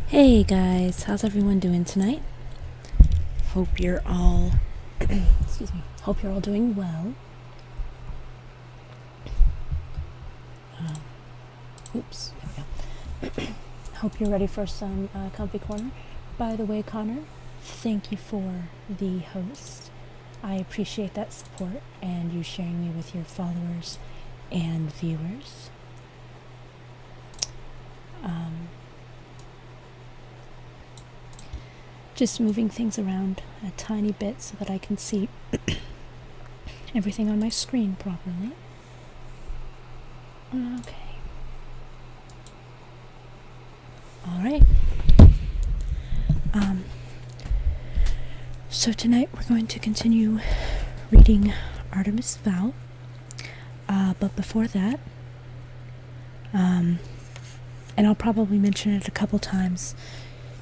Hey guys, how's everyone doing tonight? Hope you're all excuse me. Hope you're all doing well. Oops, there we go. Hope you're ready for some comfy corner. By the way, Connor, thank you for the host. I appreciate that support and you sharing me with your followers and viewers. Just moving things around a tiny bit so that I can see everything on my screen properly. Okay. Alright. So tonight we're going to continue reading Artemis Fowl. But before that, and I'll probably mention it a couple times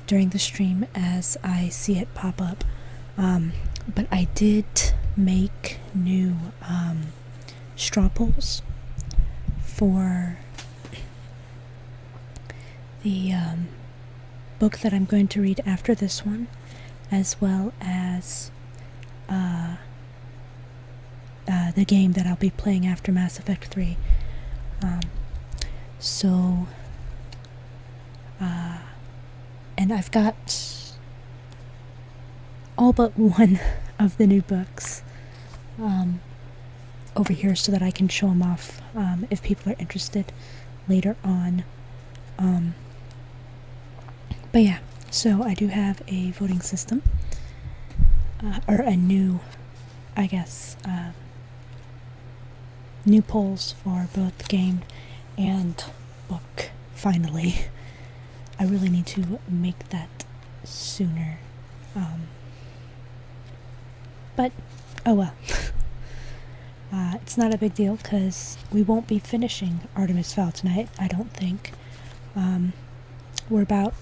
during the stream as I see it pop up, but I did make new straw polls for the book that I'm going to read after this one, as well as the game that I'll be playing after Mass Effect 3. And I've got all but one of the new books over here so that I can show them off if people are interested later on. But yeah, so I do have a voting system, or a new, I guess, new polls for both the game and book, finally. I really need to make that sooner. But, oh well. It's not a big deal because we won't be finishing Artemis Fowl tonight, I don't think. We're about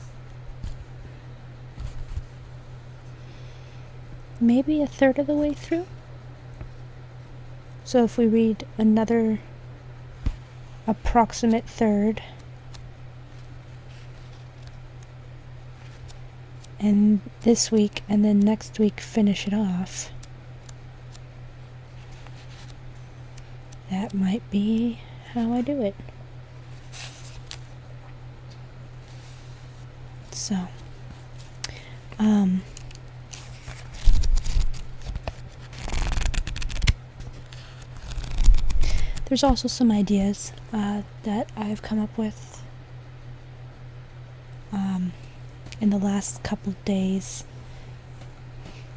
maybe a third of the way through. So if we read another approximate third, and this week and then next week finish it off, that might be how I do it. So there's also some ideas that I've come up with in the last couple days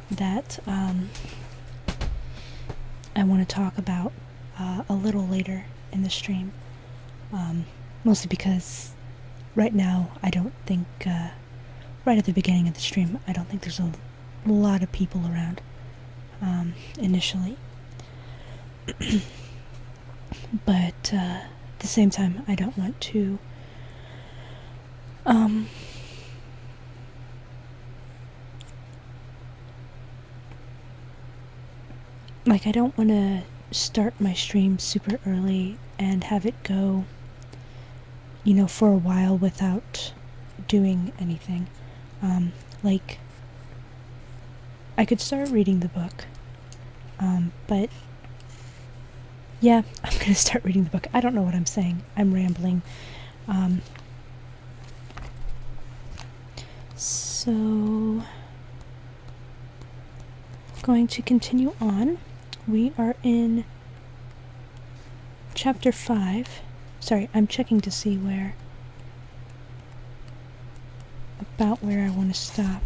that I want to talk about a little later in the stream, mostly because right now I don't think, right at the beginning of the stream, I don't think there's a lot of people around initially. But at the same time, I don't want to I don't want to start my stream super early and have it go, for a while without doing anything. I could start reading the book, but yeah, I'm gonna start reading the book. I don't know what I'm saying. I'm rambling. So, going to continue on. We are in chapter 5. Sorry, I'm checking to see about where I want to stop.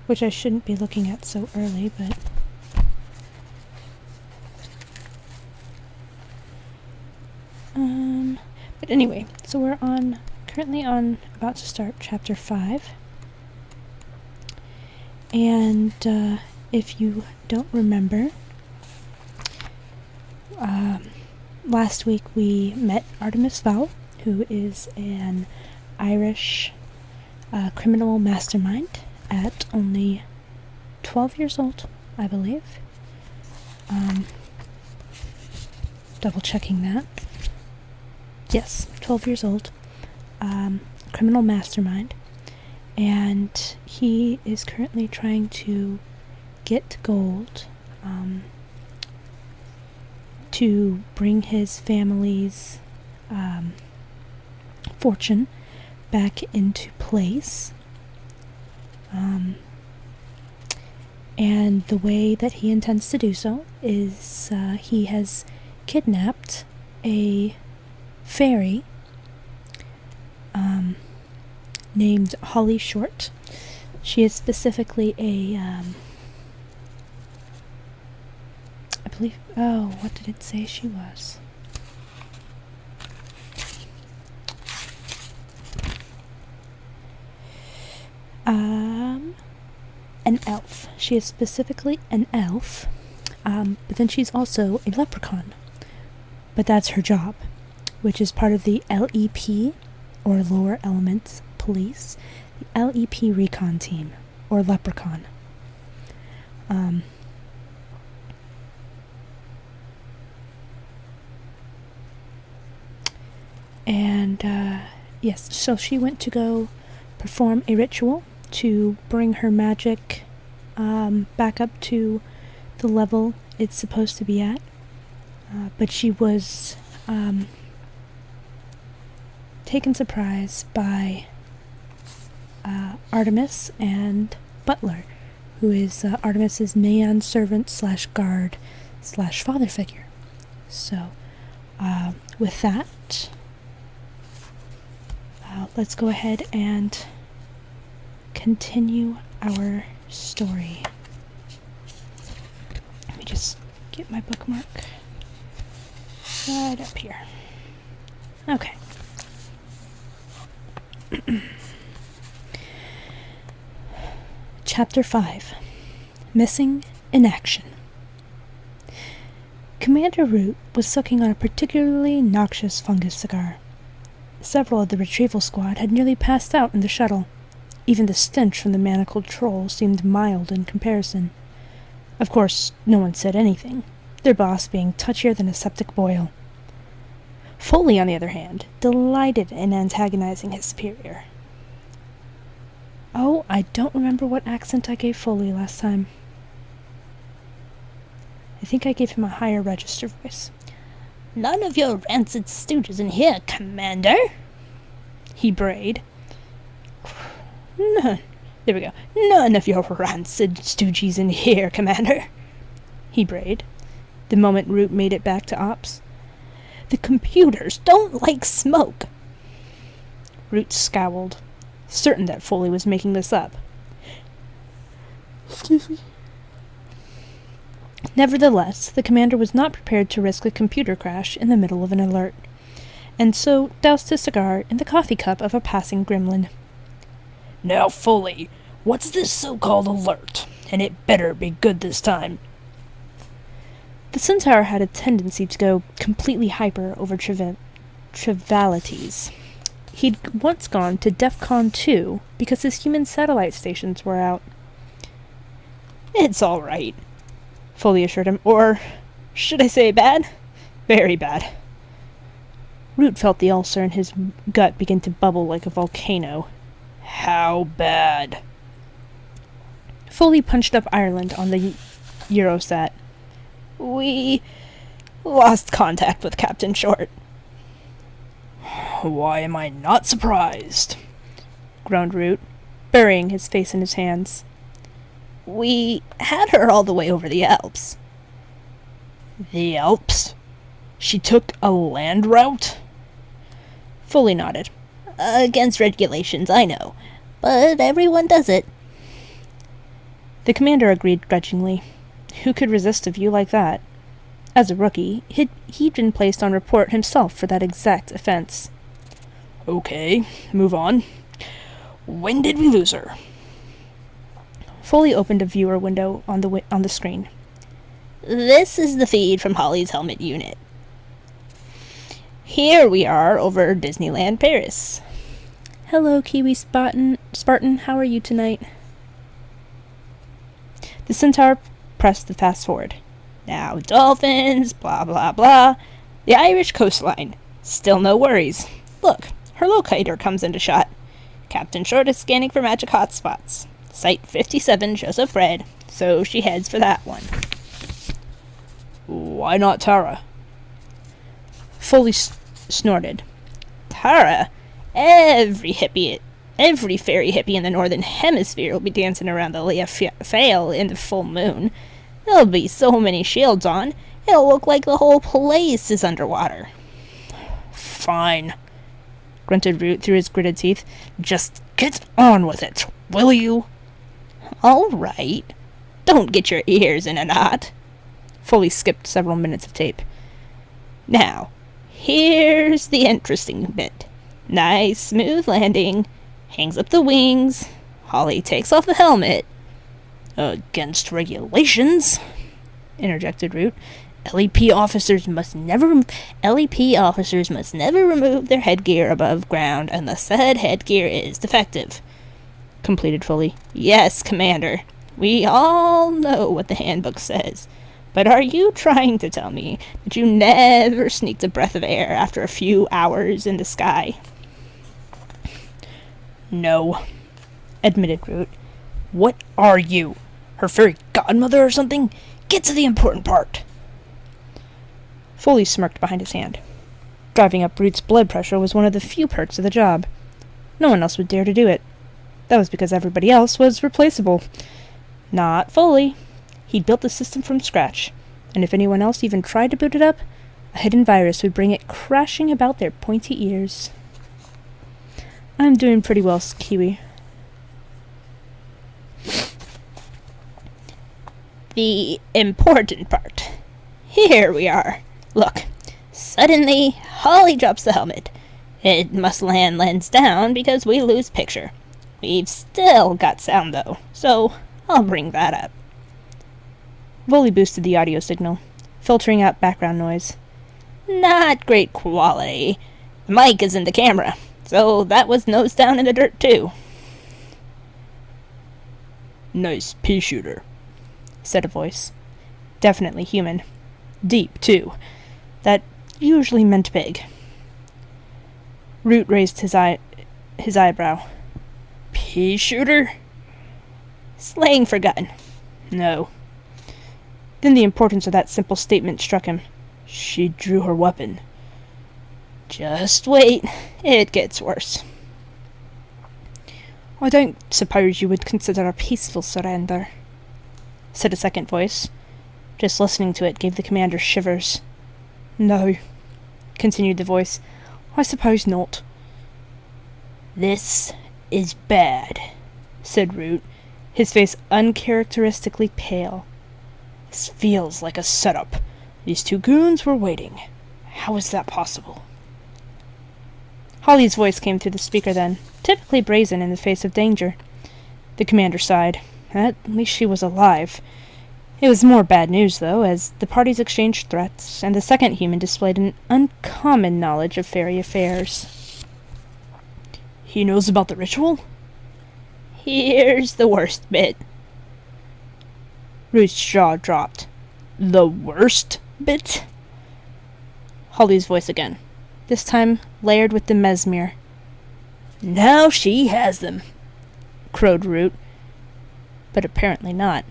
Which I shouldn't be looking at so early, but anyway, so we're currently about to start chapter 5. And if you don't remember, last week we met Artemis Fowl, who is an Irish criminal mastermind at only 12 years old, I believe. Double checking that. Yes, 12 years old. criminal mastermind, and he is currently trying to get gold to bring his family's fortune back into place. And the way that he intends to do so is he has kidnapped a fairy named Holly Short. She is specifically a I believe, what did it say she was? An elf. She is specifically an elf, but then she's also a leprechaun. But that's her job, which is part of the LEP, or Lower Elements Police, the LEP Recon Team, or Leprechaun. Yes, so she went to go perform a ritual to bring her magic back up to the level it's supposed to be at. But she was taken surprise by Artemis and Butler, who is Artemis's manservant slash guard slash father figure. So, with that, let's go ahead and continue our story. Let me just get my bookmark right up here. Okay. Chapter 5. Missing in Action. Commander Root was sucking on a particularly noxious fungus cigar. Several of the retrieval squad had nearly passed out in the shuttle. Even the stench from the manacled troll seemed mild in comparison. Of course, no one said anything, their boss being touchier than a septic boil. Foley, on the other hand, delighted in antagonizing his superior. Oh, I don't remember what accent I gave Foley last time. I think I gave him a higher register voice. "None of your rancid stooges in here, Commander," he brayed. There we go. "None of your rancid stooges in here, Commander," he brayed, the moment Root made it back to Ops. "The computers don't like smoke." Root scowled, certain that Foley was making this up. Excuse me. Nevertheless, the commander was not prepared to risk a computer crash in the middle of an alert, and so doused his cigar in the coffee cup of a passing gremlin. "Now, Foley, what's this so-called alert? And it better be good this time." The centaur had a tendency to go completely hyper over trivialities. He'd once gone to DEFCON 2 because his human satellite stations were out. "It's all right," Foley assured him. "Or, should I say bad? Very bad." Root felt the ulcer in his gut begin to bubble like a volcano. "How bad?" Foley punched up Ireland on the Eurosat. "We lost contact with Captain Short." "Why am I not surprised?" groaned Root, burying his face in his hands. "We had her all the way over the Alps." "The Alps? She took a land route?" Foley nodded. "Against regulations, I know, but everyone does it." The commander agreed grudgingly. Who could resist a view like that? As a rookie, he'd been placed on report himself for that exact offense. "Okay, move on. When did we lose her?" Foley opened a viewer window on the screen. "This is the feed from Holly's helmet unit. Here we are over Disneyland Paris." "Hello, Kiwi Spartan, how are you tonight?" The centaur pressed the fast forward. "Now dolphins, blah blah blah. The Irish coastline. Still no worries. Look, her locator comes into shot. Captain Short is scanning for magic hotspots. Site 57 shows up red, so she heads for that one. Why not Tara? Fully snorted. Tara? Every fairy hippie in the northern hemisphere will be dancing around the Leah Fail in the full moon. There'll be so many shields on, it'll look like the whole place is underwater. Fine, grunted Root through his gritted teeth. Just get on with it, will you? All right. Don't get your ears in a knot. Fully skipped several minutes of tape. Now, here's the interesting bit. Nice, smooth landing. Hangs up the wings. Holly takes off the helmet. Against regulations, interjected Root. LEP officers must never remove their headgear above ground unless said headgear is defective. Completed Fully. Yes, Commander. We all know what the handbook says. But are you trying to tell me that you never sneaked a breath of air after a few hours in the sky? No, admitted Root. What are you? Her fairy godmother or something? Get to the important part. Fully smirked behind his hand. Driving up Root's blood pressure was one of the few perks of the job. No one else would dare to do it. That was because everybody else was replaceable. Not Fully. He'd built the system from scratch, and if anyone else even tried to boot it up, a hidden virus would bring it crashing about their pointy ears. I'm doing pretty well, Kiwi. The important part. Here we are. Look. Suddenly, Holly drops the helmet. It must land lens down because we lose picture. We've still got sound though, so I'll bring that up. Fully boosted the audio signal, filtering out background noise. Not great quality. The mic is in the camera, so that was nose down in the dirt too. Nice pea shooter, said a voice. Definitely human. Deep, too. That usually meant big. Root raised his eyebrow. Pea shooter? Slang for gun. No. Then the importance of that simple statement struck him. She drew her weapon. Just wait. It gets worse. I don't suppose you would consider a peaceful surrender, said a second voice. Just listening to it gave the commander shivers. No, continued the voice. I suppose not. This is bad, said Root, his face uncharacteristically pale. This feels like a setup. These two goons were waiting. How is that possible? Holly's voice came through the speaker then, typically brazen in the face of danger. The commander sighed. At least she was alive. It was more bad news, though, as the parties exchanged threats, and the second human displayed an uncommon knowledge of fairy affairs. He knows about the ritual? Here's the worst bit. Root's jaw dropped. The worst bit? Holly's voice again, this time layered with the mesmer. Now she has them, crowed Root. But apparently not.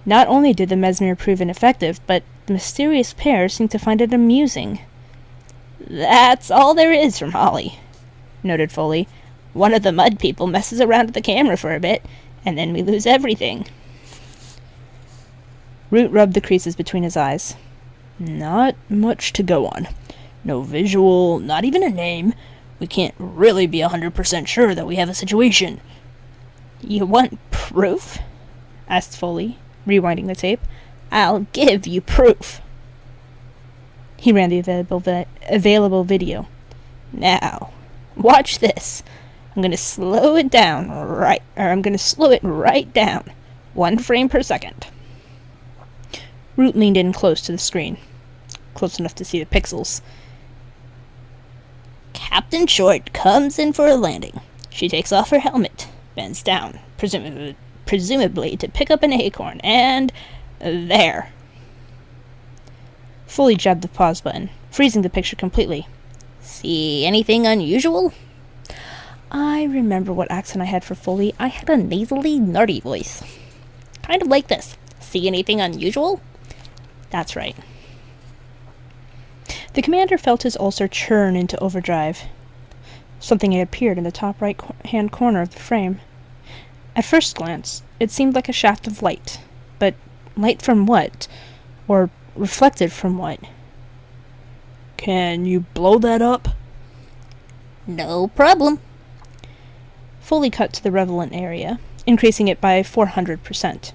Not only did the mesmer prove ineffective, but the mysterious pair seemed to find it amusing. That's all there is from Holly, noted Fully. One of the mud people messes around with the camera for a bit, and then we lose everything. Root rubbed the creases between his eyes. Not much to go on. No visual, not even a name. We can't really be 100% sure that we have a situation. You want proof? Asked Fully, rewinding the tape. I'll give you proof. He ran the available video. Now, watch this. I'm gonna slow it right down. 1 frame per second. Root leaned in close to the screen. Close enough to see the pixels. Captain Short comes in for a landing. She takes off her helmet, bends down, presumably to pick up an acorn, and there. Fully jabbed the pause button, freezing the picture completely. See anything unusual? I remember what accent I had for Foley. I had a nasally, nerdy voice. Kind of like this. See anything unusual? That's right. The commander felt his ulcer churn into overdrive. Something had appeared in the top right-hand corner of the frame. At first glance, it seemed like a shaft of light. But light from what? Or reflected from what? Can you blow that up? No problem. Foley cut to the relevant area, increasing it by 400%.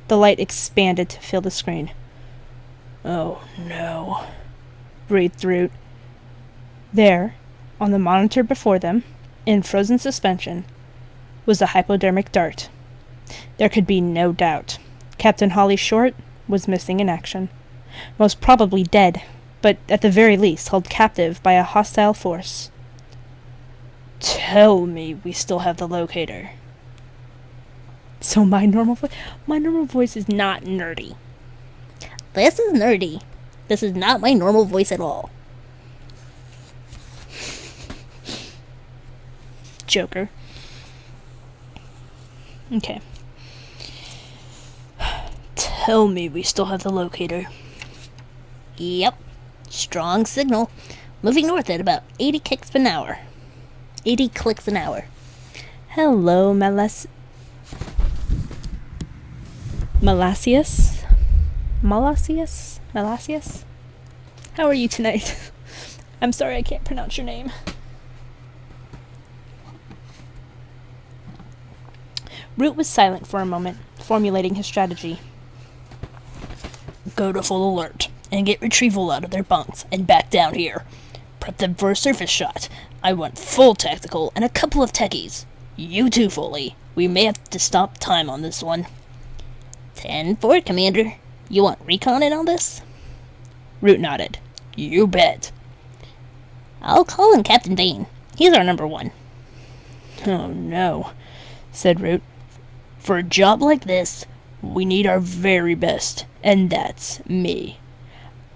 The light expanded to fill the screen. Oh, no, breathed Root. There, on the monitor before them, in frozen suspension, was the hypodermic dart. There could be no doubt. Captain Holly Short was missing in action. Most probably dead, but at the very least held captive by a hostile force. Tell me we still have the locator. So my normal voice is not nerdy. This is nerdy. This is not my normal voice at all. Joker. Okay. Tell me we still have the locator. Yep. Strong signal. Moving north at about 80 kicks an hour. 80 clicks an hour. Hello, Malassius? How are you tonight? I'm sorry I can't pronounce your name. Root was silent for a moment, formulating his strategy. Go to full alert, and get retrieval out of their bunks, and back down here. Prep them for a surface shot. I want full tactical and a couple of techies. You too, Foley. We may have to stop time on this one. 10-4, Commander. You want recon in on this? Root nodded. You bet. I'll call in Captain Dane. He's our number one. Oh no, said Root. For a job like this, we need our very best, and that's me.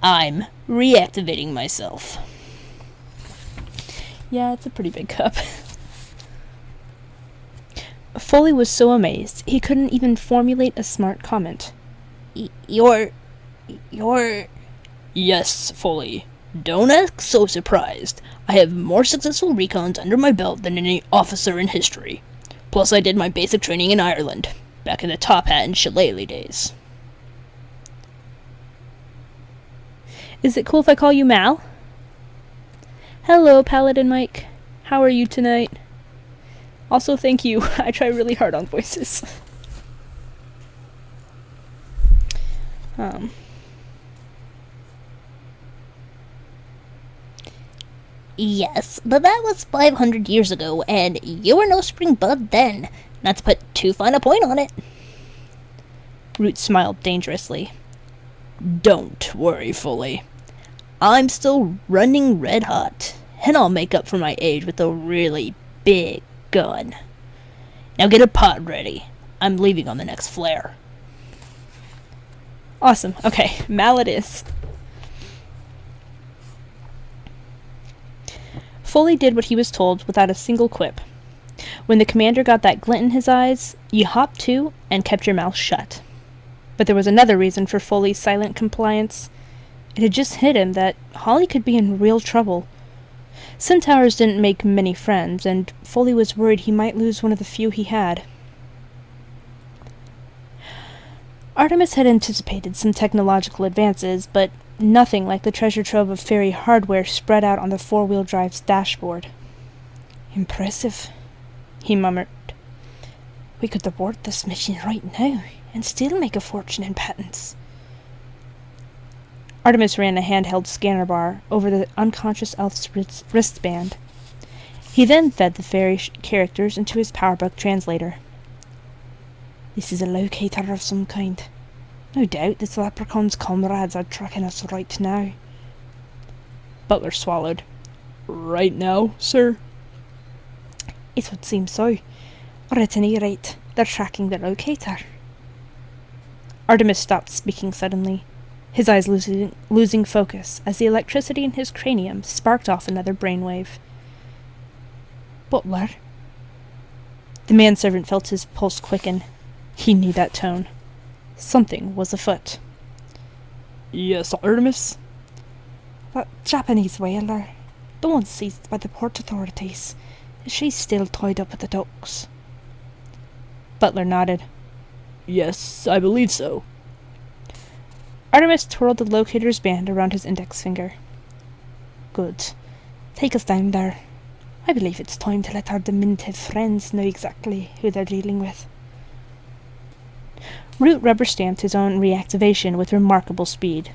I'm reactivating myself. Yeah, it's a pretty big cup. Foley was so amazed, he couldn't even formulate a smart comment. You're... Yes, Foley. Don't act so surprised. I have more successful recons under my belt than any officer in history. Plus, I did my basic training in Ireland, back in the Top Hat and Shillelagh days. Is it cool if I call you Mal? Hello, Paladin Mike. How are you tonight? Also, thank you. I try really hard on voices. Yes, but that was 500 years ago, and you were no spring bud then. Not to put too fine a point on it. Root smiled dangerously. Don't worry, Foley. I'm still running red hot, and I'll make up for my age with a really big gun. Now get a pod ready. I'm leaving on the next flare. Awesome. Okay, Mal it is. Foley did what he was told without a single quip. When the commander got that glint in his eyes, you hopped to and kept your mouth shut. But there was another reason for Foley's silent compliance. It had just hit him that Holly could be in real trouble. Centaurs didn't make many friends, and Foley was worried he might lose one of the few he had. Artemis had anticipated some technological advances, but nothing like the treasure trove of fairy hardware spread out on the four-wheel drive's dashboard. Impressive, he murmured. We could abort this mission right now and still make a fortune in patents. Artemis ran a handheld scanner bar over the unconscious elf's wristband. He then fed the fairy characters into his PowerBook translator. This is a locator of some kind. No doubt this leprechaun's comrades are tracking us right now. Butler swallowed. Right now, sir? It would seem so. Or at any rate, they're tracking the locator. Artemis stopped speaking suddenly. his eyes losing focus as the electricity in his cranium sparked off another brainwave. Butler? The manservant felt his pulse quicken. He knew that tone. Something was afoot. Yes, Artemis? That Japanese whaler, the one seized by the port authorities, is she still tied up at the docks? Butler nodded. Yes, I believe so. Artemis twirled the locator's band around his index finger. Good. Take us down there. I believe it's time to let our diminutive friends know exactly who they're dealing with. Root rubber-stamped his own reactivation with remarkable speed.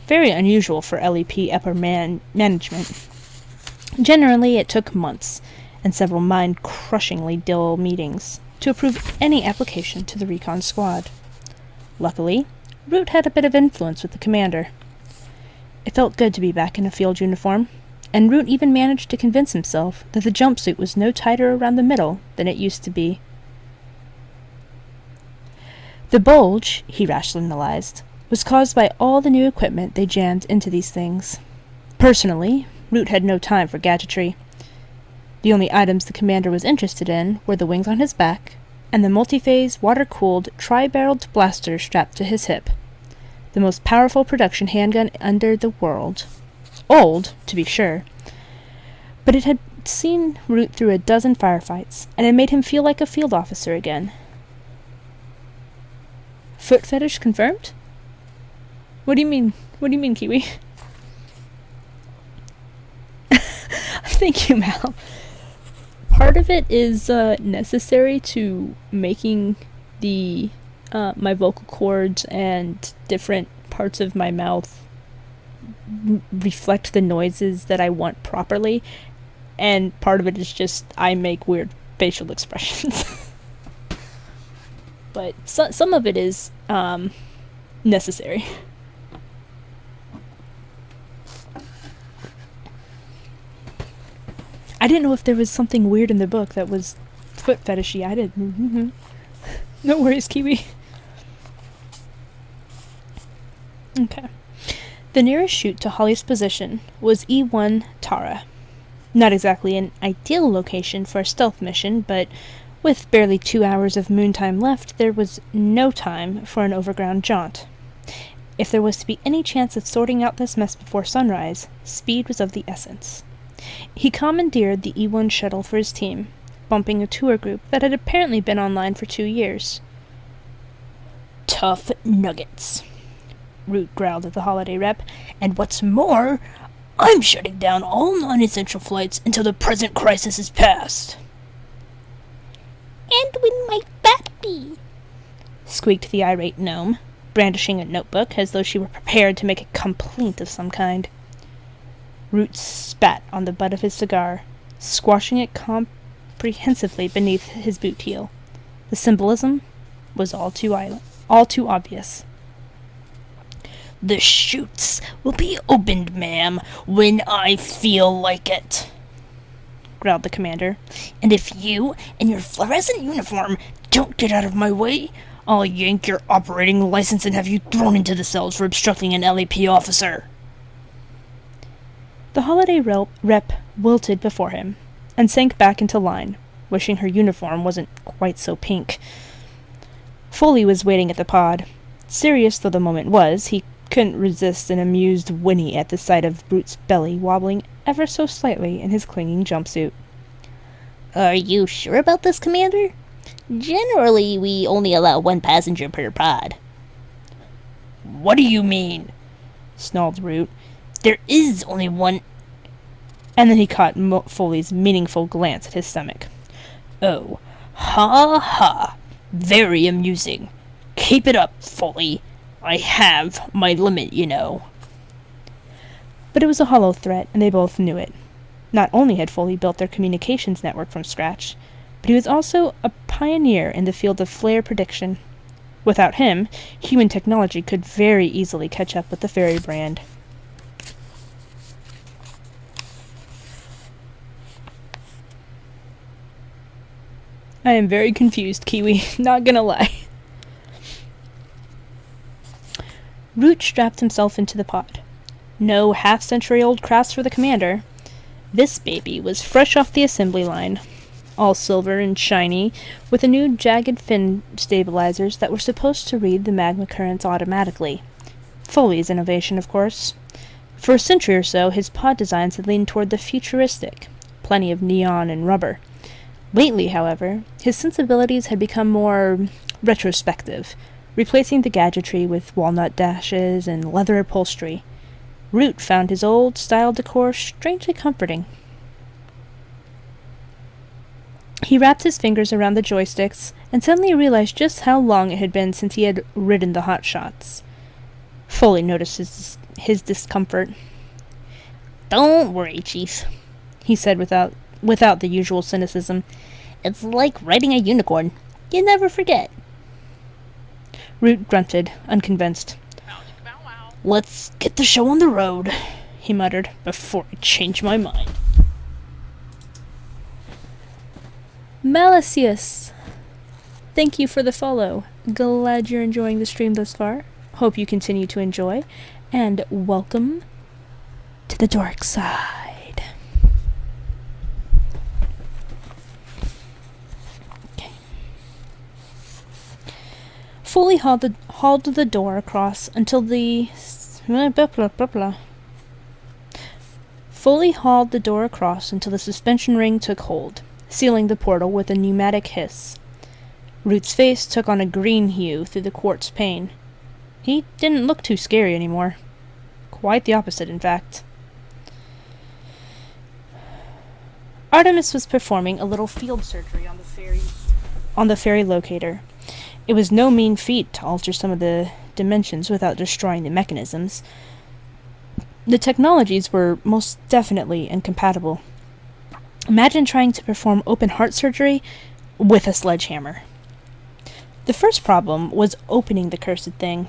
Very unusual for LEP upper management. Generally, it took months and several mind-crushingly dull meetings to approve any application to the recon squad. Luckily, Root had a bit of influence with the commander. It felt good to be back in a field uniform, and Root even managed to convince himself that the jumpsuit was no tighter around the middle than it used to be. The bulge, he rationalized, was caused by all the new equipment they jammed into these things. Personally, Root had no time for gadgetry. The only items the commander was interested in were the wings on his back and the multi-phase, water-cooled, tri-barreled blaster strapped to his hip. The most powerful production handgun under the world. Old, to be sure, but it had seen Root through a dozen firefights, and it made him feel like a field officer again. Foot fetish confirmed? What do you mean? What do you mean, Kiwi? Thank you, Mal. Part of it is necessary to making the my vocal cords and different parts of my mouth reflect the noises that I want properly, and part of it is just I make weird facial expressions. But some of it is necessary. I didn't know if there was something weird in the book that was foot fetishy. I didn't. Mm-hmm. No worries, Kiwi. Okay. The nearest chute to Holly's position was E1 Tara. Not exactly an ideal location for a stealth mission, but with barely 2 hours of moon time left, there was no time for an overground jaunt. If there was to be any chance of sorting out this mess before sunrise, speed was of the essence. He commandeered the E1 shuttle for his team, bumping a tour group that had apparently been online for 2 years. Tough nuggets, Root growled at the holiday rep, and what's more, I'm shutting down all non-essential flights until the present crisis is past. And when might that be? Squeaked the irate gnome, brandishing a notebook as though she were prepared to make a complaint of some kind. Root spat on the butt of his cigar, squashing it comprehensively beneath his boot heel. The symbolism was all too obvious. The chutes will be opened, ma'am, when I feel like it, growled the commander. And if you and your fluorescent uniform don't get out of my way, I'll yank your operating license and have you thrown into the cells for obstructing an LAP officer. The holiday rep wilted before him, and sank back into line, wishing her uniform wasn't quite so pink. Foley was waiting at the pod. Serious though the moment was, he couldn't resist an amused whinny at the sight of Root's belly wobbling ever so slightly in his clinging jumpsuit. Are you sure about this, Commander? Generally, we only allow one passenger per pod. What do you mean? Snarled Root. There is only one. And then he caught Foley's meaningful glance at his stomach. Oh, ha ha. Very amusing. Keep it up, Foley. I have my limit, you know. But it was a hollow threat, and they both knew it. Not only had Foley built their communications network from scratch, but he was also a pioneer in the field of flare prediction. Without him, human technology could very easily catch up with the fairy brand. I am very confused, Kiwi, not gonna lie. Root strapped himself into the pod. No half-century-old crafts for the commander. This baby was fresh off the assembly line, all silver and shiny, with the new jagged fin stabilizers that were supposed to read the magma currents automatically. Foley's innovation, of course. For a century or so, his pod designs had leaned toward the futuristic, plenty of neon and rubber. Lately, however, his sensibilities had become more retrospective, replacing the gadgetry with walnut dashes and leather upholstery. Root found his old-style decor strangely comforting. He wrapped his fingers around the joysticks and suddenly realized just how long it had been since he had ridden the hot shots. Foley noticed his discomfort. Don't worry, Chief, he said without the usual cynicism. It's like riding a unicorn. You never forget. Root grunted, unconvinced. Let's get the show on the road, he muttered, before I change my mind. Malicious, thank you for the follow. Glad you're enjoying the stream thus far. Hope you continue to enjoy. And welcome to the dark side. Okay. Foley hauled the door across until the... Foley hauled the door across until the suspension ring took hold, sealing the portal with a pneumatic hiss. Root's face took on a green hue through the quartz pane. He didn't look too scary anymore. Quite the opposite, in fact. Artemis was performing a little field surgery on the ferry locator. It was no mean feat to alter some of the dimensions without destroying the mechanisms. The technologies were most definitely incompatible. Imagine trying to perform open heart surgery with a sledgehammer. The first problem was opening the cursed thing.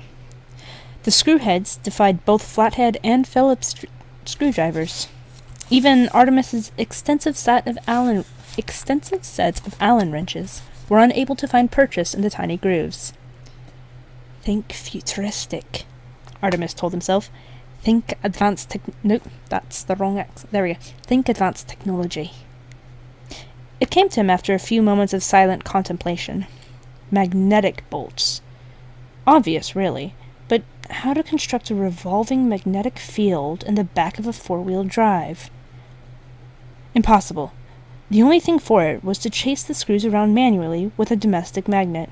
The screwheads defied both flathead and Phillips screwdrivers. Even Artemis's extensive set of Allen wrenches were unable to find purchase in the tiny grooves. Think futuristic, Artemis told himself. Think advanced nope, that's the wrong accent. There we go. Think advanced technology. It came to him after a few moments of silent contemplation. Magnetic bolts. Obvious, really, but how to construct a revolving magnetic field in the back of a four-wheel drive? Impossible. The only thing for it was to chase the screws around manually with a domestic magnet.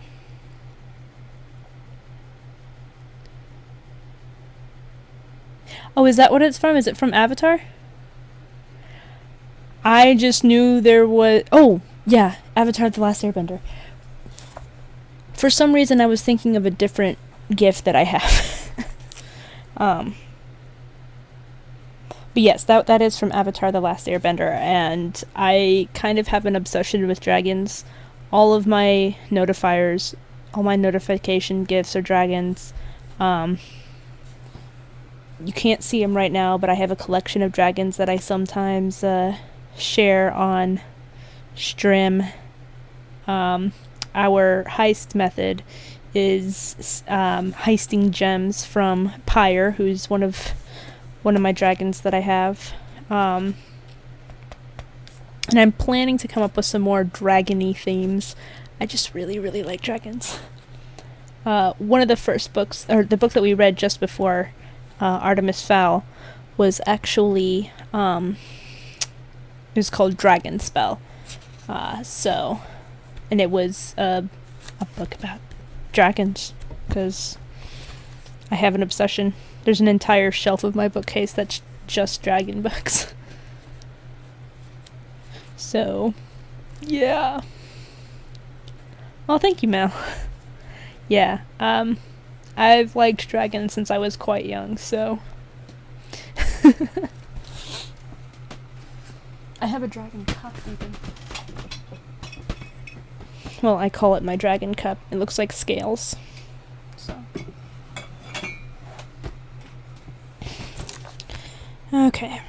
Oh, is that what it's from? Is it from Avatar? I just knew there was... Oh, yeah, Avatar The Last Airbender. For some reason, I was thinking of a different GIF that I have. But yes, that is from Avatar The Last Airbender, and I kind of have an obsession with dragons. All my notification GIFs are dragons. You can't see them right now, but I have a collection of dragons that I sometimes share on Strim. Our heist method is heisting gems from Pyre, who's one of my dragons that I have. And I'm planning to come up with some more dragon-y themes. I just really, really like dragons. One of the first books, or the book that we read just before Artemis Fowl, was actually, it was called Dragon Spell. And it was a book about dragons, because I have an obsession. There's an entire shelf of my bookcase that's just dragon books. So, yeah. Oh, thank you, Mel. Yeah, I've liked dragons since I was quite young, so... I have a dragon cup, even. Well, I call it my dragon cup. It looks like scales. So... Okay.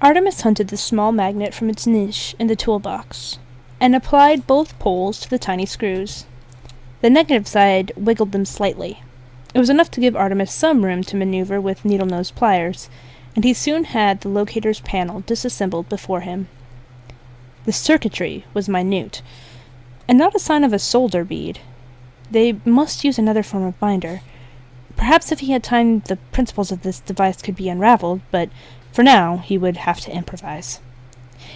Artemis hunted the small magnet from its niche in the toolbox, and applied both poles to the tiny screws. The negative side wiggled them slightly. It was enough to give Artemis some room to maneuver with needle-nose pliers, and he soon had the locator's panel disassembled before him. The circuitry was minute, and not a sign of a solder bead. They must use another form of binder. Perhaps if he had time, the principles of this device could be unraveled, but for now he would have to improvise.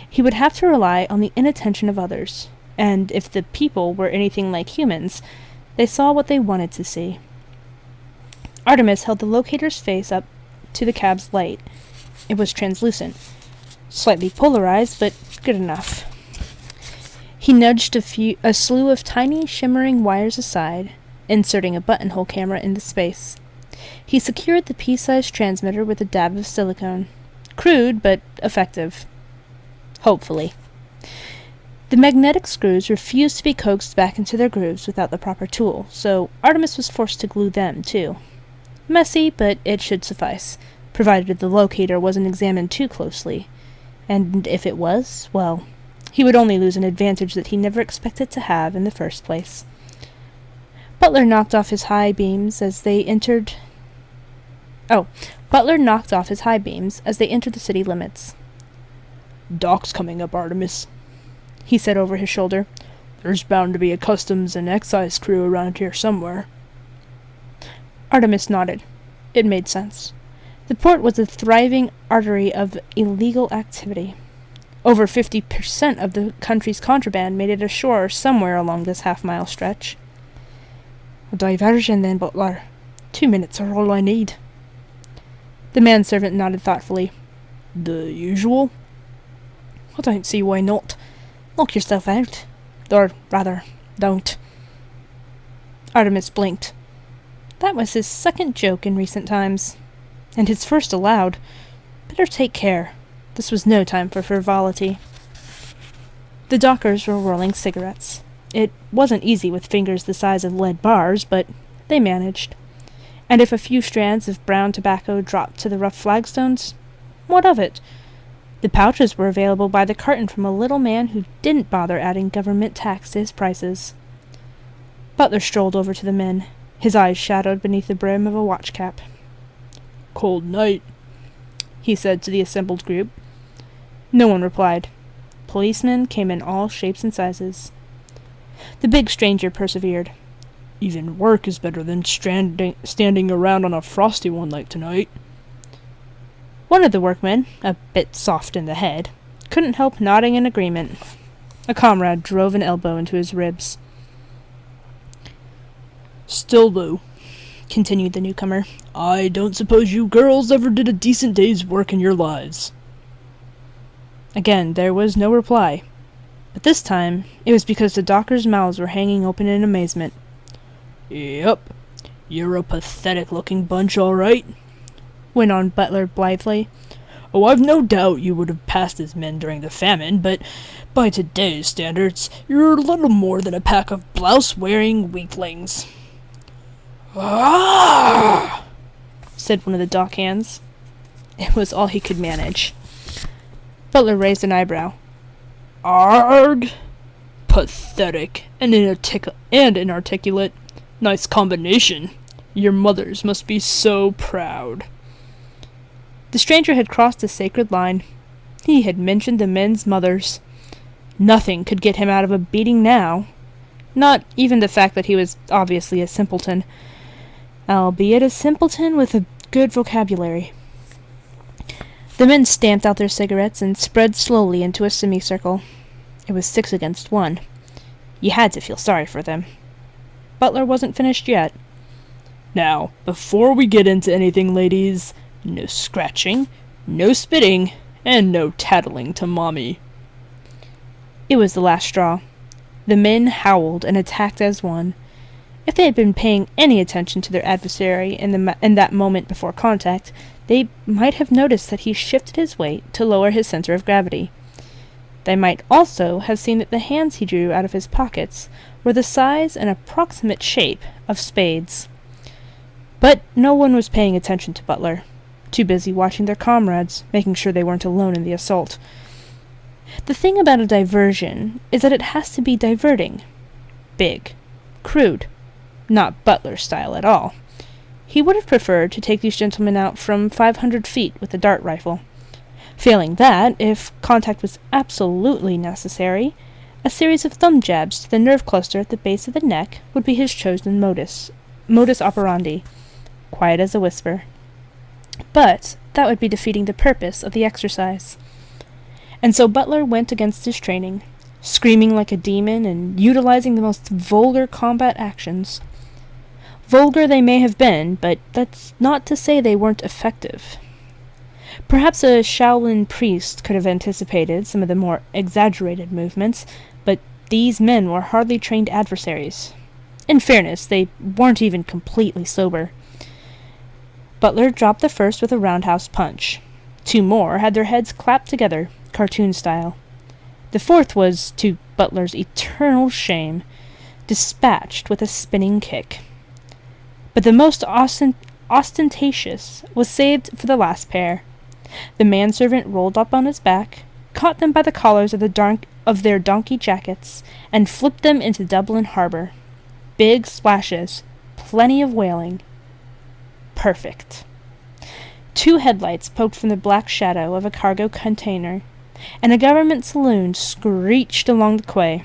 He would have to rely on the inattention of others, and if the people were anything like humans, they saw what they wanted to see. Artemis held the locator's face up to the cab's light. It was translucent, slightly polarized, but good enough. He nudged a slew of tiny, shimmering wires aside, inserting a buttonhole camera into space. He secured the pea-sized transmitter with a dab of silicone. Crude, but effective. Hopefully. The magnetic screws refused to be coaxed back into their grooves without the proper tool, so Artemis was forced to glue them, too. Messy, but it should suffice, provided the locator wasn't examined too closely. And if it was, well, he would only lose an advantage that he never expected to have in the first place. Butler knocked off his high beams as they entered the city limits. "Doc's coming up, Artemis," he said over his shoulder. "There's bound to be a customs and excise crew around here somewhere." Artemis nodded. It made sense. The port was a thriving artery of illegal activity. Over 50% of the country's contraband made it ashore somewhere along this half-mile stretch. "A diversion then, Butler. 2 minutes are all I need." The manservant nodded thoughtfully. "The usual?" "I don't see why not. Knock yourself out. Or, rather, don't." Artemis blinked. That was his second joke in recent times. And his first aloud. Better take care. This was no time for frivolity. The dockers were rolling cigarettes. It wasn't easy with fingers the size of lead bars, but they managed. And if a few strands of brown tobacco dropped to the rough flagstones, what of it? The pouches were available by the carton from a little man who didn't bother adding government tax to his prices. Butler strolled over to the men, his eyes shadowed beneath the brim of a watch cap. "Cold night," he said to the assembled group. No one replied. Policemen came in all shapes and sizes. The big stranger persevered. "Even work is better than standing around on a frosty one like tonight." One of the workmen, a bit soft in the head, couldn't help nodding in agreement. A comrade drove an elbow into his ribs. "Still, though," continued the newcomer, "I don't suppose you girls ever did a decent day's work in your lives." Again, there was no reply. But this time, it was because the dockers' mouths were hanging open in amazement. "Yep. You're a pathetic-looking bunch, all right," went on Butler blithely. "Oh, I've no doubt you would have passed as men during the famine, but by today's standards, you're little more than a pack of blouse-wearing weaklings." "Ah!" said one of the dockhands. It was all he could manage. Butler raised an eyebrow. "Arg! Pathetic and inarticulate. Nice combination. Your mothers must be so proud." The stranger had crossed a sacred line. He had mentioned the men's mothers. Nothing could get him out of a beating now. Not even the fact that he was obviously a simpleton. Albeit a simpleton with a good vocabulary. The men stamped out their cigarettes and spread slowly into a semicircle. It was 6 against 1. You had to feel sorry for them. Butler wasn't finished yet. "Now, before we get into anything, ladies, no scratching, no spitting, and no tattling to Mommy." It was the last straw. The men howled and attacked as one. If they had been paying any attention to their adversary in that moment before contact, they might have noticed that he shifted his weight to lower his center of gravity. They might also have seen that the hands he drew out of his pockets were the size and approximate shape of spades. But no one was paying attention to Butler, too busy watching their comrades, making sure they weren't alone in the assault. The thing about a diversion is that it has to be diverting. Big, crude, not Butler style at all. He would have preferred to take these gentlemen out from 500 feet with a dart rifle. Failing that, if contact was absolutely necessary, a series of thumb jabs to the nerve cluster at the base of the neck would be his chosen modus operandi, quiet as a whisper. But that would be defeating the purpose of the exercise. And so Butler went against his training, screaming like a demon and utilizing the most vulgar combat actions. Vulgar they may have been, but that's not to say they weren't effective. Perhaps a Shaolin priest could have anticipated some of the more exaggerated movements, but these men were hardly trained adversaries. In fairness, they weren't even completely sober. Butler dropped the first with a roundhouse punch. Two more had their heads clapped together, cartoon style. The fourth was, to Butler's eternal shame, dispatched with a spinning kick. But the most ostentatious was saved for the last pair. The manservant rolled up on his back, caught them by the collars of their donkey jackets, and flipped them into Dublin harbor. Big splashes, plenty of wailing. Perfect. Two headlights poked from the black shadow of a cargo container, and a government saloon screeched along the quay.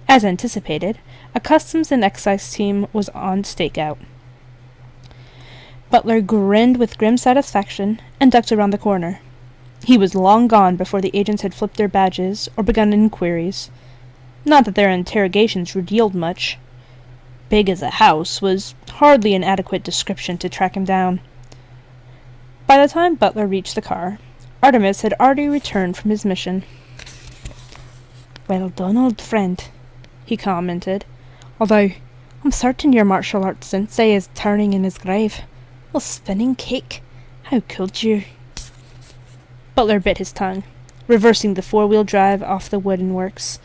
As anticipated, a customs and excise team was on stakeout. Butler grinned with grim satisfaction and ducked around the corner. He was long gone before the agents had flipped their badges or begun inquiries. Not that their interrogations would yield much. Big as a house was hardly an adequate description to track him down. By the time Butler reached the car, Artemis had already returned from his mission. "Well done, old friend," he commented, "although I'm certain your martial arts sensei is turning in his grave. A spinning kick? How could you?" Butler bit his tongue, reversing the four-wheel drive off the wooden works.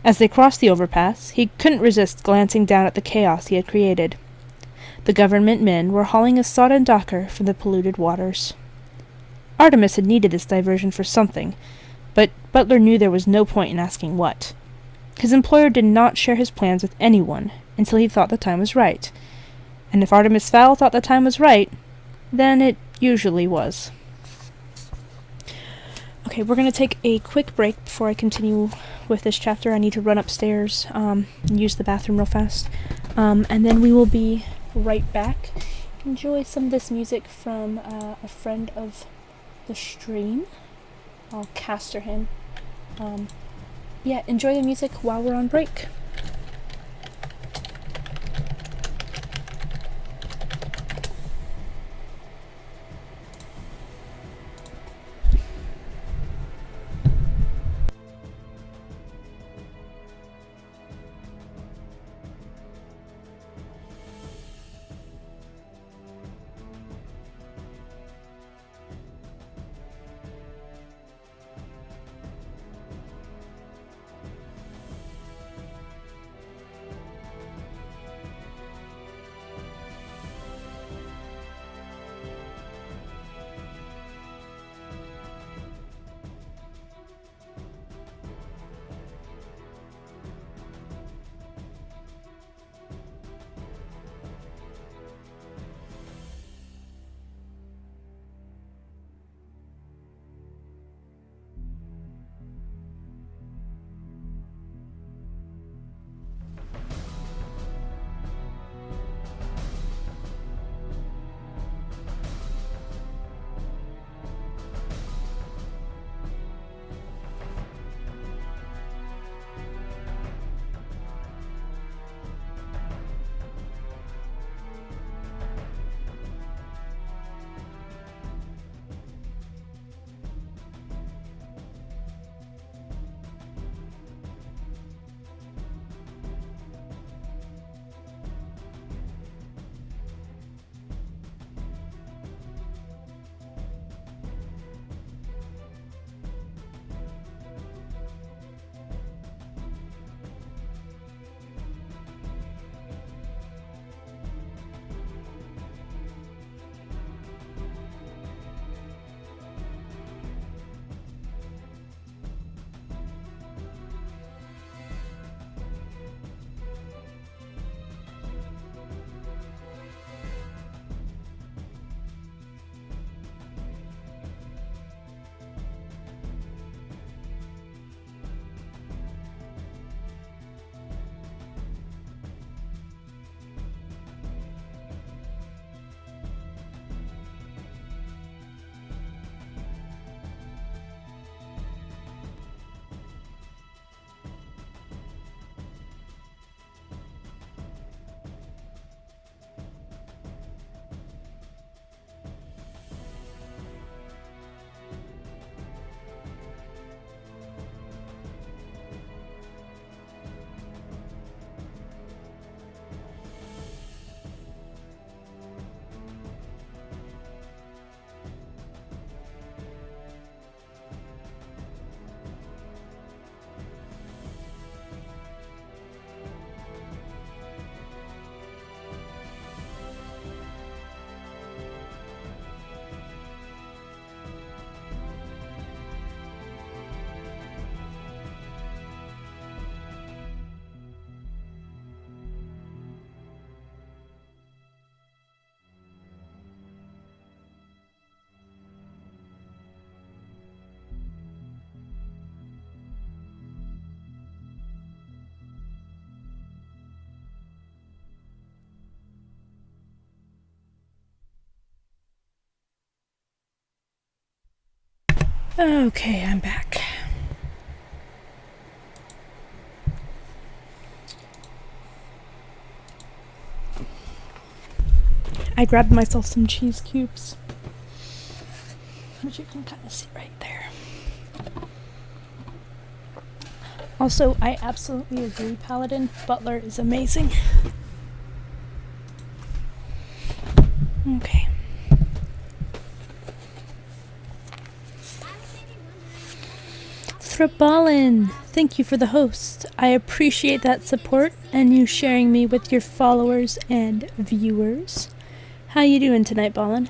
As they crossed the overpass, he couldn't resist glancing down at the chaos he had created. The government men were hauling a sodden docker from the polluted waters. Artemis had needed this diversion for something, but Butler knew there was no point in asking what. His employer did not share his plans with anyone until he thought the time was right. And if Artemis Fowl thought the time was right, then it usually was. Okay, we're going to take a quick break before I continue with this chapter. I need to run upstairs and use the bathroom real fast. And then we will be right back. Enjoy some of this music from a friend of the stream. I'll caster him. Yeah, enjoy the music while we're on break. Okay, I'm back. I grabbed myself some cheese cubes, which you can kind of see right there. Also, I absolutely agree, Paladin. Butler is amazing. Okay. Thrabalin, thank you for the host. I appreciate that support and you sharing me with your followers and viewers. How you doing tonight, Ballin?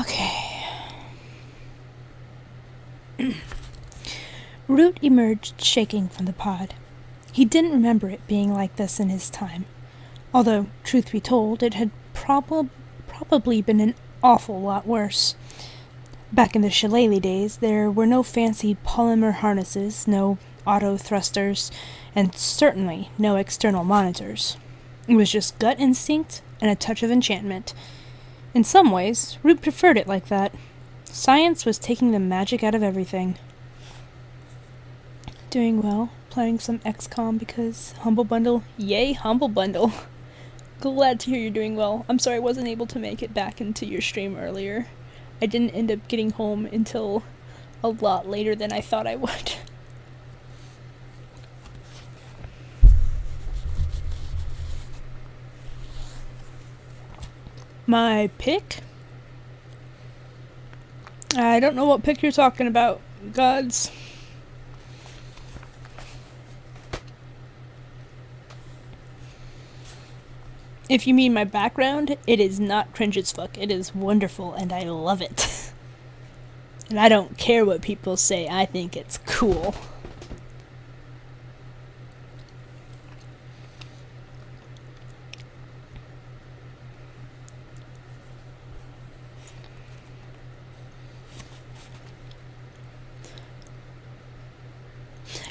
Okay. Root emerged shaking from the pod. He didn't remember it being like this in his time. Although, truth be told, it had probably been an awful lot worse. Back in the shillelagh days, there were no fancy polymer harnesses, no auto thrusters, and certainly no external monitors. It was just gut instinct and a touch of enchantment. In some ways, Root preferred it like that. Science was taking the magic out of everything. Doing well, playing some XCOM because Humble Bundle. Yay, Humble Bundle. Glad to hear you're doing well. I'm sorry I wasn't able to make it back into your stream earlier. I didn't end up getting home until a lot later than I thought I would. My pick? I don't know what pick you're talking about, gods. If you mean my background, it is not cringe as fuck. It is wonderful and I love it. And I don't care what people say, I think it's cool.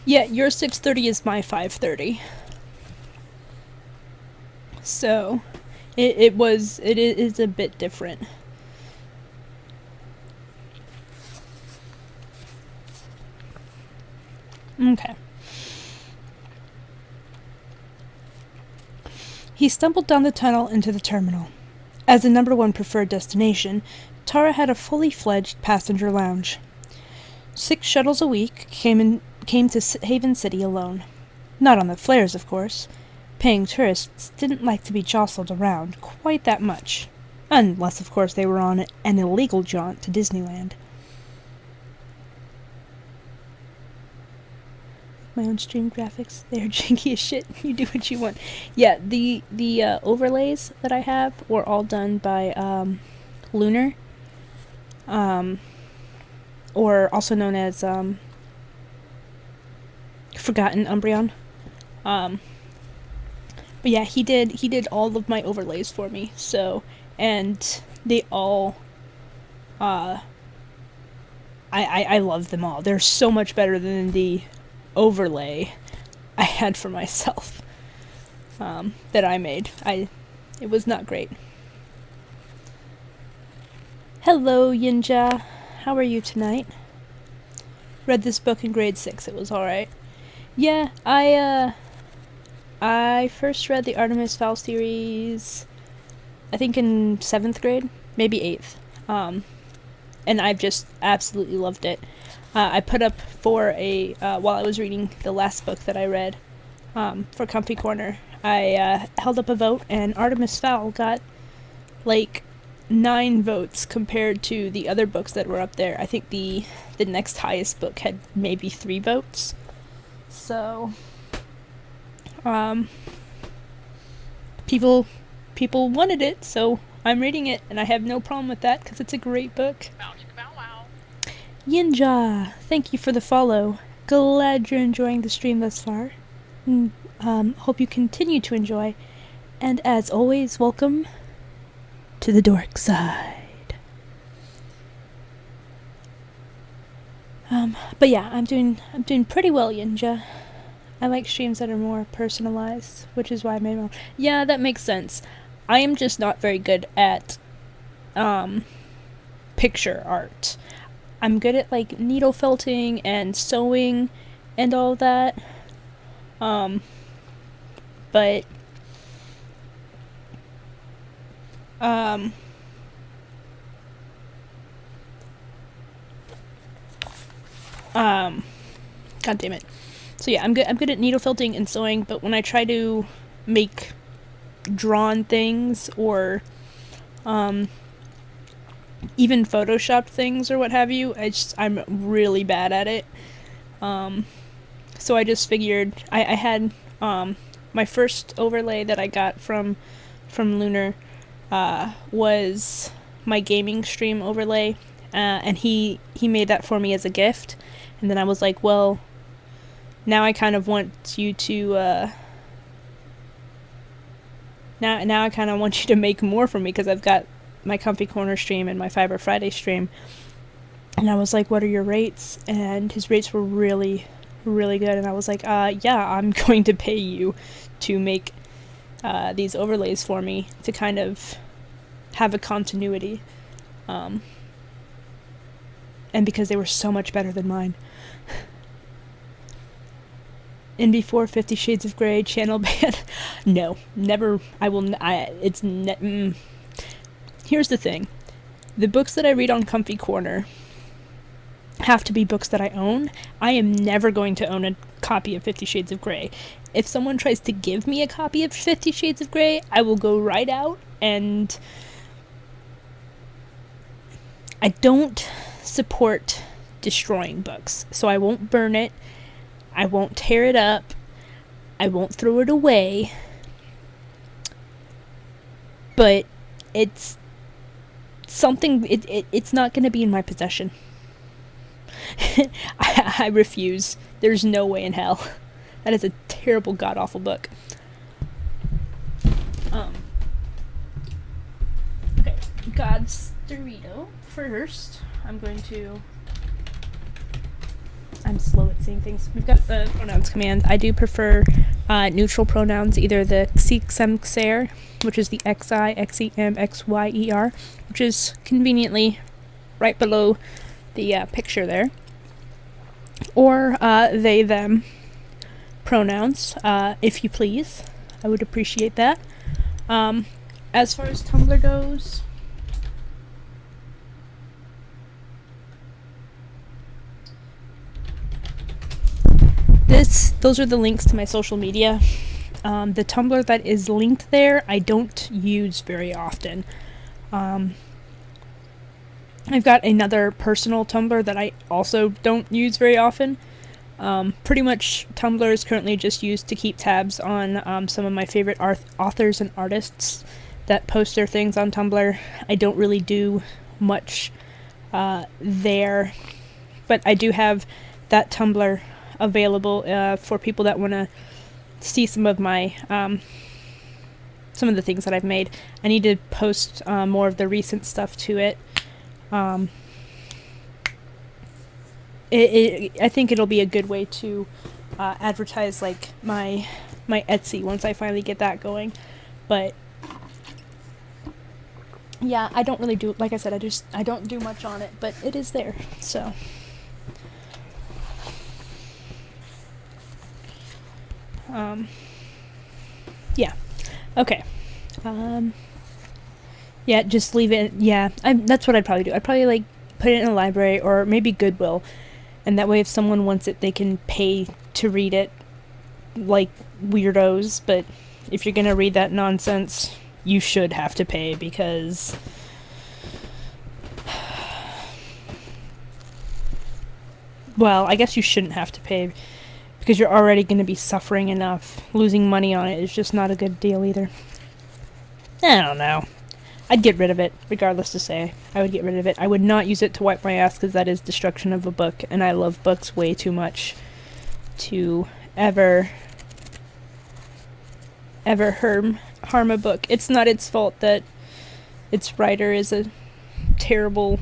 Yeah, your 6:30 is my 5:30. So, it is a bit different. Okay. He stumbled down the tunnel into the terminal. As the number one preferred destination, Tara had a fully fledged passenger lounge. 6 shuttles a week came to Haven City alone. Not on the flares, of course. Paying tourists didn't like to be jostled around quite that much. Unless, of course, they were on an illegal jaunt to Disneyland. My own stream graphics, they're janky as shit. You do what you want. Yeah, the overlays that I have were all done by Lunar. Or also known as Forgotten Umbreon. But yeah, he did all of my overlays for me. So, and they all I love them all. They're so much better than the overlay I had for myself that I made. It was not great. Hello, Yinja. How are you tonight? Read this book in grade 6. It was alright. Yeah, I first read the Artemis Fowl series, I think in 7th grade, maybe 8th. And I've just absolutely loved it. I put up for while I was reading the last book that I read, for Comfy Corner, I held up a vote, and Artemis Fowl got, 9 votes compared to the other books that were up there. I think the next highest book had maybe 3 votes. So, people wanted it, so I'm reading it, and I have no problem with that, because it's a great book. Yinja, thank you for the follow. Glad you're enjoying the stream thus far. Hope you continue to enjoy. And as always, welcome to the dork side. But yeah, I'm doing pretty well, Yinja. I like streams that are more personalized, which is why I made them. Yeah, that makes sense. I am just not very good at picture art. I'm good at like needle felting and sewing and all that. But God damn it. So yeah, I'm good at needle felting and sewing, but when I try to make drawn things or even photoshopped things or what have you, I'm really bad at it. So I just figured I had my first overlay that I got from Lunar was my gaming stream overlay, and he made that for me as a gift, and then I was like, well, now I kind of want you to now I kind of want you to make more for me, because I've got my Comfy Corner stream and my Fiber Friday stream. And I was like, what are your rates? And his rates were really, really good. And I was like, yeah, I'm going to pay you to make these overlays for me to kind of have a continuity. And because they were so much better than mine. And before 50 Shades of Grey channel ban. No, never. Here's the thing. The books that I read on Comfy Corner have to be books that I own. I am never going to own a copy of 50 Shades of Grey. If someone tries to give me a copy of 50 Shades of Grey, I will go right out, and I don't support destroying books. So I won't burn it. I won't tear it up. I won't throw it away. But it's something, it's not going to be in my possession. I refuse. There's no way in hell. That is a terrible, god-awful book. Okay, God's Dorito first. I'm slow at seeing things. We've got the pronouns command. I do prefer neutral pronouns, either the xer, which is the xi, xem, xyer, which is conveniently right below the picture there, or they, them pronouns, if you please. I would appreciate that. As far as Tumblr goes, those are the links to my social media. The Tumblr that is linked there, I don't use very often. I've got another personal Tumblr that I also don't use very often. Pretty much Tumblr is currently just used to keep tabs on some of my favorite authors and artists that post their things on Tumblr. I don't really do much there, but I do have that Tumblr available for people that want to see some of my some of the things that I've made. I need to post more of the recent stuff to it. I think it'll be a good way to advertise like my Etsy once I finally get that going. But yeah, I don't really do, like I said, I don't do much on it, but it is there. So yeah. Okay. Yeah, just leave it. Yeah, that's what I'd probably do. I'd probably like put it in a library or maybe Goodwill, and that way if someone wants it, they can pay to read it like weirdos. But if you're gonna read that nonsense, you should have to pay, because well, I guess you shouldn't have to pay, because you're already going to be suffering enough. Losing money on it is just not a good deal either. I don't know. I'd get rid of it, regardless to say. I would get rid of it. I would not use it to wipe my ass, because that is destruction of a book, and I love books way too much to ever harm a book. It's not its fault that its writer is a terrible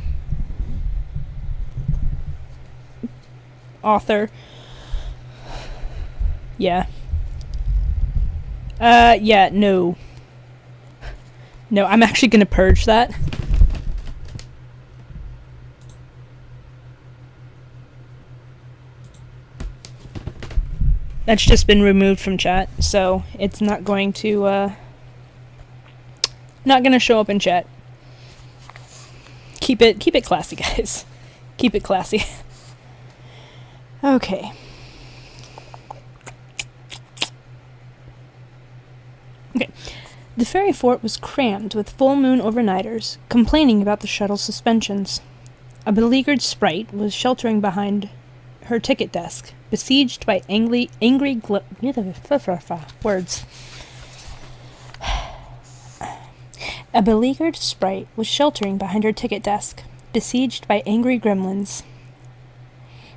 author. Yeah. Yeah, no. No, I'm actually gonna purge that. That's just been removed from chat, so it's not going to, not gonna show up in chat. Keep it classy, guys. Keep it classy. Okay. Okay. The ferry fort was crammed with full moon overnighters, complaining about the shuttle's suspensions. A beleaguered sprite was sheltering behind her ticket desk, besieged by words. A beleaguered sprite was sheltering behind her ticket desk, besieged by angry gremlins.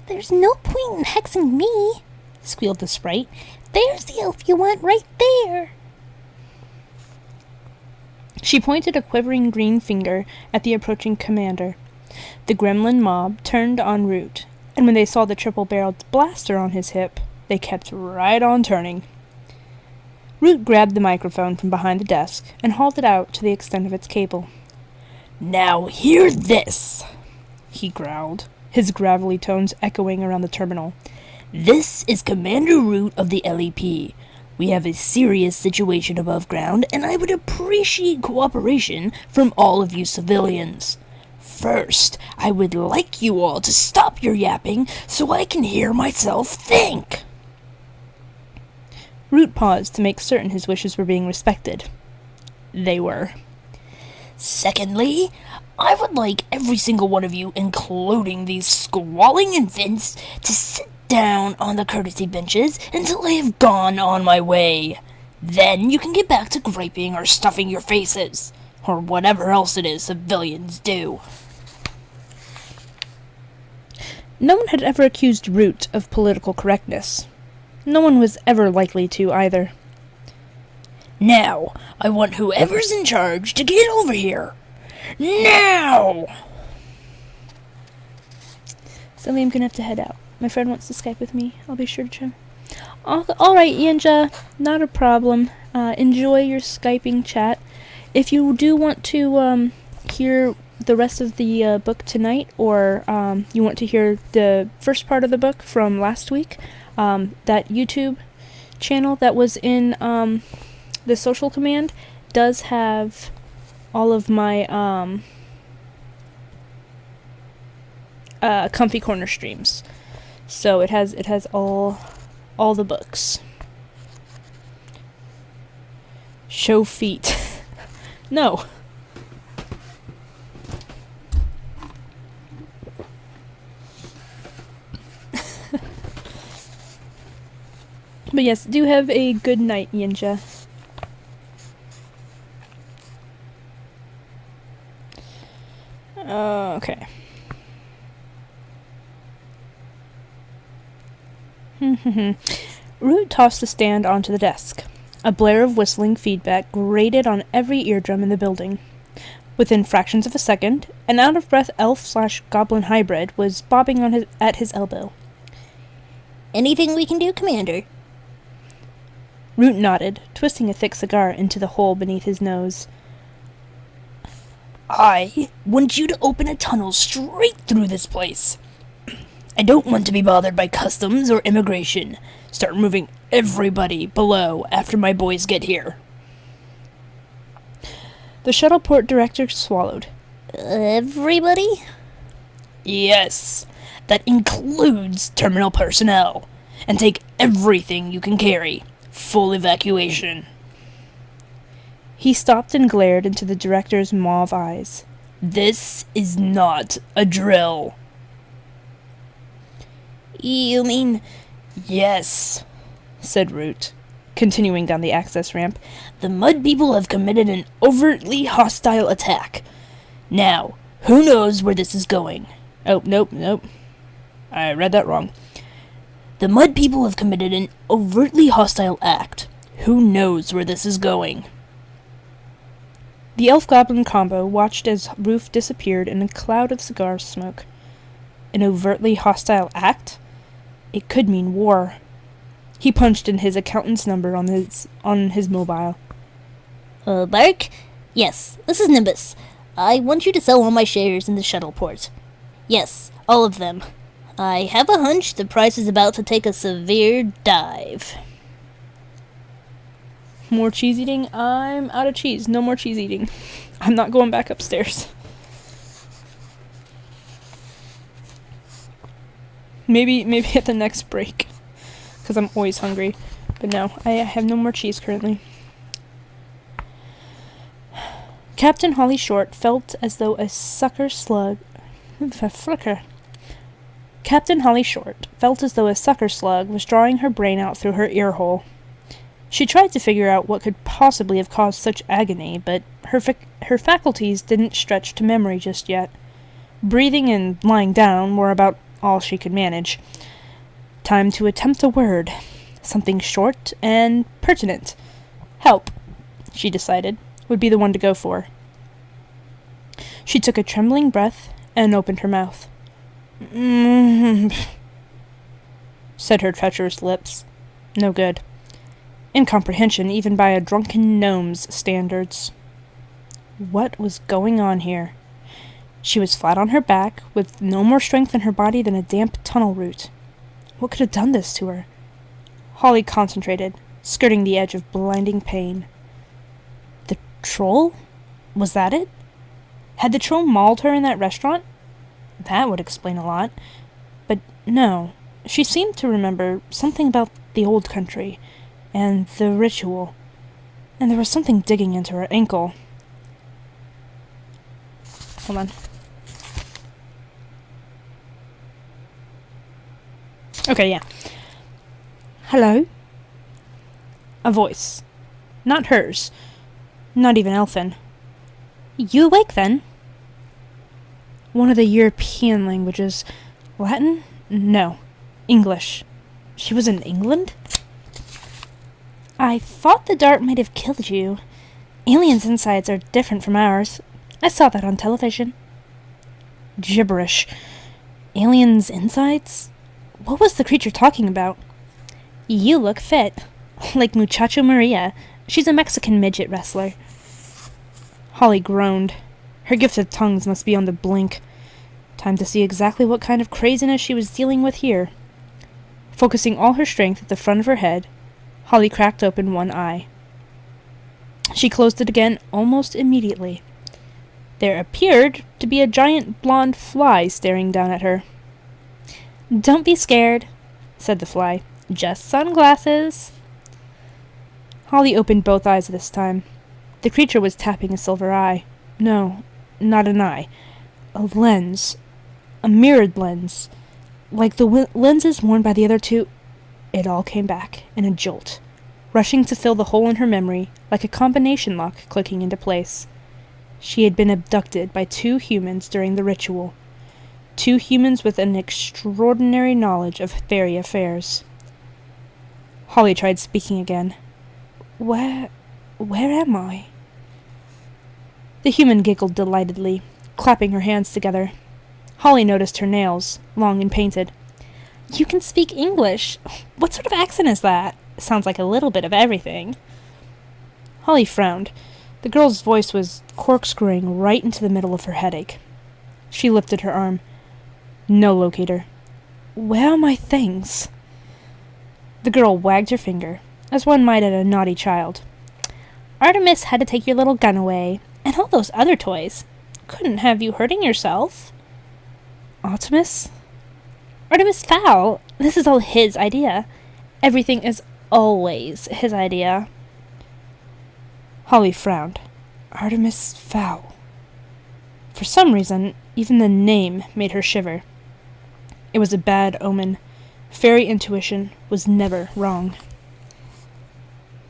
There's no point in hexing me, squealed the sprite. There's the elf you want right there. She pointed a quivering green finger at the approaching commander. The gremlin mob turned en route, and when they saw the triple-barreled blaster on his hip, they kept right on turning. Root grabbed the microphone from behind the desk and hauled it out to the extent of its cable. Now hear this, he growled, his gravelly tones echoing around the terminal. This is Commander Root of the LEP. We have a serious situation above ground, and I would appreciate cooperation from all of you civilians. First, I would like you all to stop your yapping so I can hear myself think. Root paused to make certain his wishes were being respected. They were. Secondly, I would like every single one of you, including these squalling infants, to sit down on the courtesy benches until I have gone on my way. Then you can get back to griping or stuffing your faces, or whatever else it is civilians do. No one had ever accused Root of political correctness. No one was ever likely to either. Now, I want whoever's in charge to get over here. Now! Sadly, I'm gonna have to head out. My friend wants to Skype with me. I'll be sure to try. Alright, Yinja. Not a problem. Enjoy your Skyping chat. If you do want to hear the rest of the book tonight, or you want to hear the first part of the book from last week, that YouTube channel that was in the social command does have all of my Comfy Corner streams. So it has all the books. Show feet. No. But yes, do have a good night, Yinja. Okay. Root tossed the stand onto the desk. A blare of whistling feedback grated on every eardrum in the building. Within fractions of a second, an out-of-breath elf/goblin hybrid was bobbing at his elbow. Anything we can do, Commander? Root nodded, twisting a thick cigar into the hole beneath his nose. I want you to open a tunnel straight through this place. I don't want to be bothered by customs or immigration. Start moving everybody below after my boys get here. The shuttle port director swallowed. Everybody? Yes, that includes terminal personnel. And take everything you can carry. Full evacuation. He stopped and glared into the director's mauve eyes. This is not a drill. You mean... Yes, said Root, continuing down the access ramp. The Mud People have committed an overtly hostile attack. Now, who knows where this is going? Oh, nope. I read that wrong. The Mud People have committed an overtly hostile act. Who knows where this is going? The elf-goblin combo watched as Roof disappeared in a cloud of cigar smoke. An overtly hostile act? It could mean war. He punched in his accountant's number on his mobile. Bark? Yes, this is Nimbus. I want you to sell all my shares in the Shuttleport. Yes, all of them. I have a hunch the price is about to take a severe dive. More cheese eating? I'm out of cheese. No more cheese eating. I'm not going back upstairs. Maybe at the next break. Because I'm always hungry. But no, I have no more cheese currently. Captain Holly Short felt as though a sucker slug... Captain Holly Short felt as though a sucker slug was drawing her brain out through her ear hole. She tried to figure out what could possibly have caused such agony, but her faculties didn't stretch to memory just yet. Breathing and lying down were about all she could manage. Time to attempt a word. Something short and pertinent. Help, she decided, would be the one to go for. She took a trembling breath and opened her mouth. Said her treacherous lips. No good. Incomprehension even by a drunken gnome's standards. What was going on here? She was flat on her back, with no more strength in her body than a damp tunnel root. What could have done this to her? Holly concentrated, skirting the edge of blinding pain. The troll? Was that it? Had the troll mauled her in that restaurant? That would explain a lot. But no, she seemed to remember something about the old country, and the ritual, and there was something digging into her ankle. Hold on. Okay, yeah. Hello? A voice. Not hers. Not even elfin. You awake, then? One of the European languages. Latin? No. English. She was in England? I thought the dart might have killed you. Aliens' insides are different from ours. I saw that on television. Gibberish. Aliens' insides? What was the creature talking about? You look fit. Like Muchacho Maria. She's a Mexican midget wrestler. Holly groaned. Her gifted tongues must be on the blink. Time to see exactly what kind of craziness she was dealing with here. Focusing all her strength at the front of her head, Holly cracked open one eye. She closed it again almost immediately. There appeared to be a giant blonde fly staring down at her. Don't be scared, said the fly. Just sunglasses. Holly opened both eyes this time. The creature was tapping a silver eye. No, not an eye. A lens. A mirrored lens. Like the lenses worn by the other two. It all came back in a jolt, rushing to fill the hole in her memory like a combination lock clicking into place. She had been abducted by 2 humans during the ritual. 2 humans with an extraordinary knowledge of fairy affairs. Holly tried speaking again. Where am I? The human giggled delightedly, clapping her hands together. Holly noticed her nails, long and painted. You can speak English. What sort of accent is that? Sounds like a little bit of everything. Holly frowned. The girl's voice was corkscrewing right into the middle of her headache. She lifted her arm. No locator. Where are my things? The girl wagged her finger, as one might at a naughty child. Artemis had to take your little gun away, and all those other toys. Couldn't have you hurting yourself. Artemis? Artemis Fowl. This is all his idea. Everything is always his idea. Holly frowned. Artemis Fowl. For some reason, even the name made her shiver. It was a bad omen. Fairy intuition was never wrong.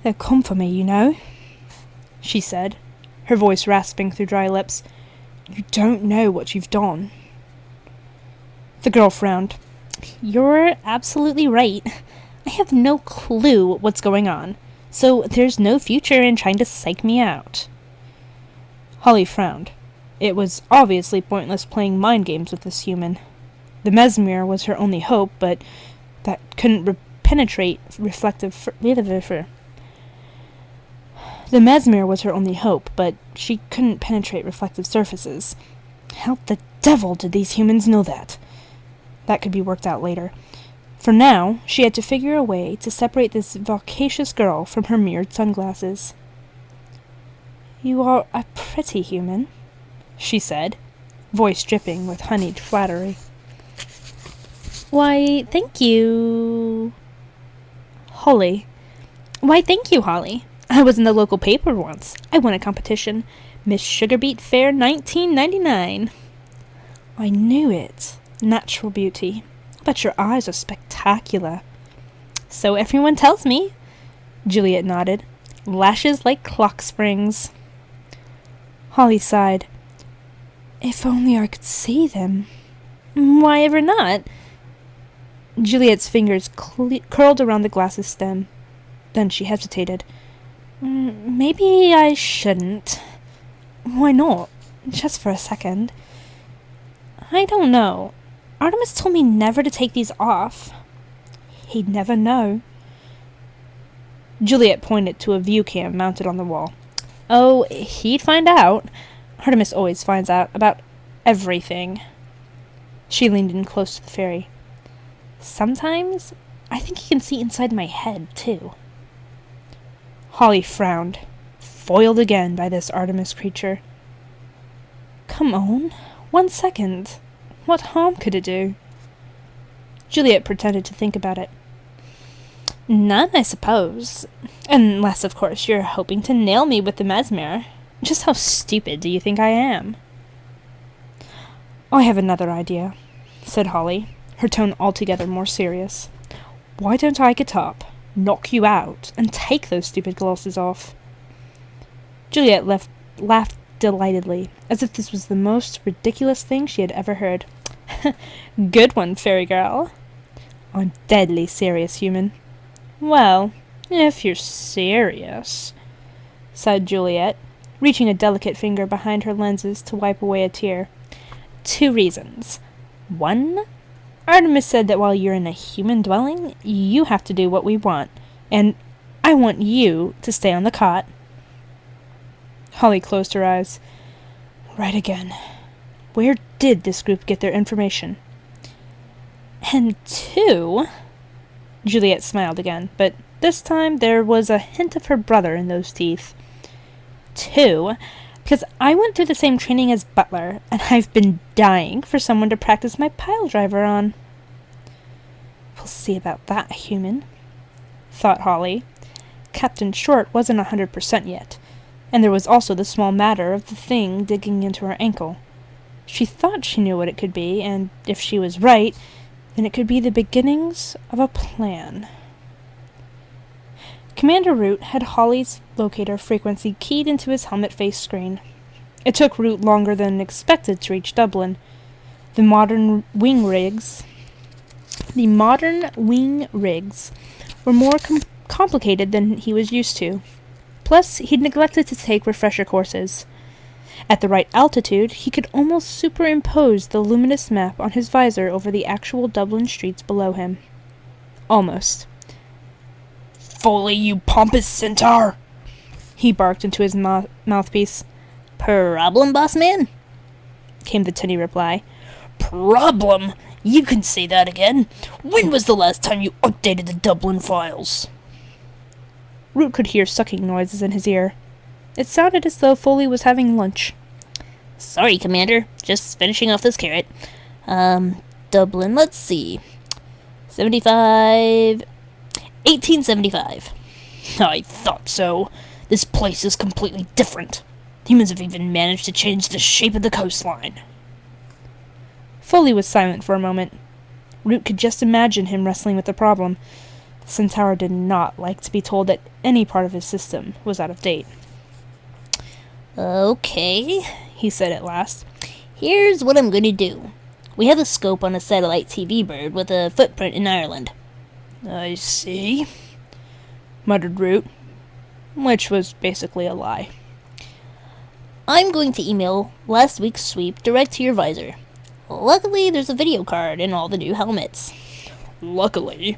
They'll come for me, you know, she said, her voice rasping through dry lips. You don't know what you've done. The girl frowned. You're absolutely right. I have no clue what's going on, so there's no future in trying to psych me out. Holly frowned. It was obviously pointless playing mind games with this human. The mesmer was her only hope, but that couldn't penetrate reflective... The mesmer was her only hope, but she couldn't penetrate reflective surfaces. How the devil did these humans know that? That could be worked out later. For now, she had to figure a way to separate this vocacious girl from her mirrored sunglasses. "You are a pretty human," she said, voice dripping with honeyed flattery. Why, thank you, Holly. I was in the local paper once. I won a competition. Miss Sugarbeet Fair 1999. I knew it. Natural beauty. But your eyes are spectacular. So everyone tells me. Juliet nodded. Lashes like clock springs. Holly sighed. If only I could see them. Why ever not? Juliet's fingers curled around the glass's stem. Then she hesitated. Maybe I shouldn't. Why not? Just for a second. I don't know. Artemis told me never to take these off. He'd never know. Juliet pointed to a view cam mounted on the wall. Oh, he'd find out. Artemis always finds out about everything. She leaned in close to the fairy. Sometimes, I think he can see inside my head, too. Holly frowned, foiled again by this Artemis creature. Come on, 1 second. What harm could it do? Juliet pretended to think about it. None, I suppose. Unless, of course, you're hoping to nail me with the mesmer. Just how stupid do you think I am? I have another idea, said Holly, her tone altogether more serious. Why don't I get up, knock you out, and take those stupid glasses off? Juliet laughed delightedly, as if this was the most ridiculous thing she had ever heard. Good one, fairy girl. I'm deadly serious, human. Well, if you're serious, sighed Juliet, reaching a delicate finger behind her lenses to wipe away a tear. 2 reasons. 1, Artemis said that while you're in a human dwelling, you have to do what we want, and I want you to stay on the cot. Holly closed her eyes. Right again. Where did this group get their information? And 2, Juliet smiled again, but this time there was a hint of her brother in those teeth. 2, because I went through the same training as Butler, and I've been dying for someone to practice my pile driver on. We'll see about that, human, thought Holly. Captain Short wasn't 100% yet, and there was also the small matter of the thing digging into her ankle. She thought she knew what it could be, and if she was right, then it could be the beginnings of a plan. Commander Root had Holly's locator frequency keyed into his helmet face screen. It took Root longer than expected to reach Dublin. The modern wing rigs were more complicated than he was used to. Plus, he'd neglected to take refresher courses. At the right altitude, he could almost superimpose the luminous map on his visor over the actual Dublin streets below him. Almost. Foley, you pompous centaur! He barked into his mouthpiece. Problem, boss man? Came the tinny reply. Problem? You can say that again. When was the last time you updated the Dublin files? Root could hear sucking noises in his ear. It sounded as though Foley was having lunch. Sorry, Commander. Just finishing off this carrot. Dublin, let's see. 1875. I thought so. This place is completely different. Humans have even managed to change the shape of the coastline. Foley was silent for a moment. Root could just imagine him wrestling with the problem. The Centaur did not like to be told that any part of his system was out of date. Okay, he said at last. Here's what I'm going to do. We have a scope on a satellite TV bird with a footprint in Ireland. I see, muttered Root, which was basically a lie. I'm going to email last week's sweep direct to your visor. Luckily, there's a video card in all the new helmets. Luckily?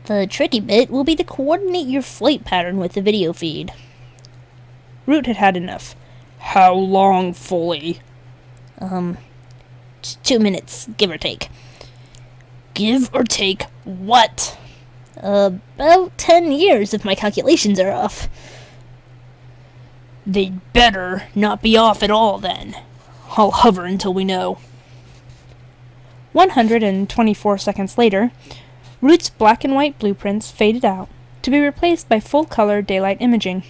The tricky bit will be to coordinate your flight pattern with the video feed. Root had had enough. How long fully? 2 minutes, give or take. Give or take what? About 10 years if my calculations are off. They'd better not be off at all then. I'll hover until we know. 124 seconds later, Root's black and white blueprints faded out, to be replaced by full-color daylight imaging.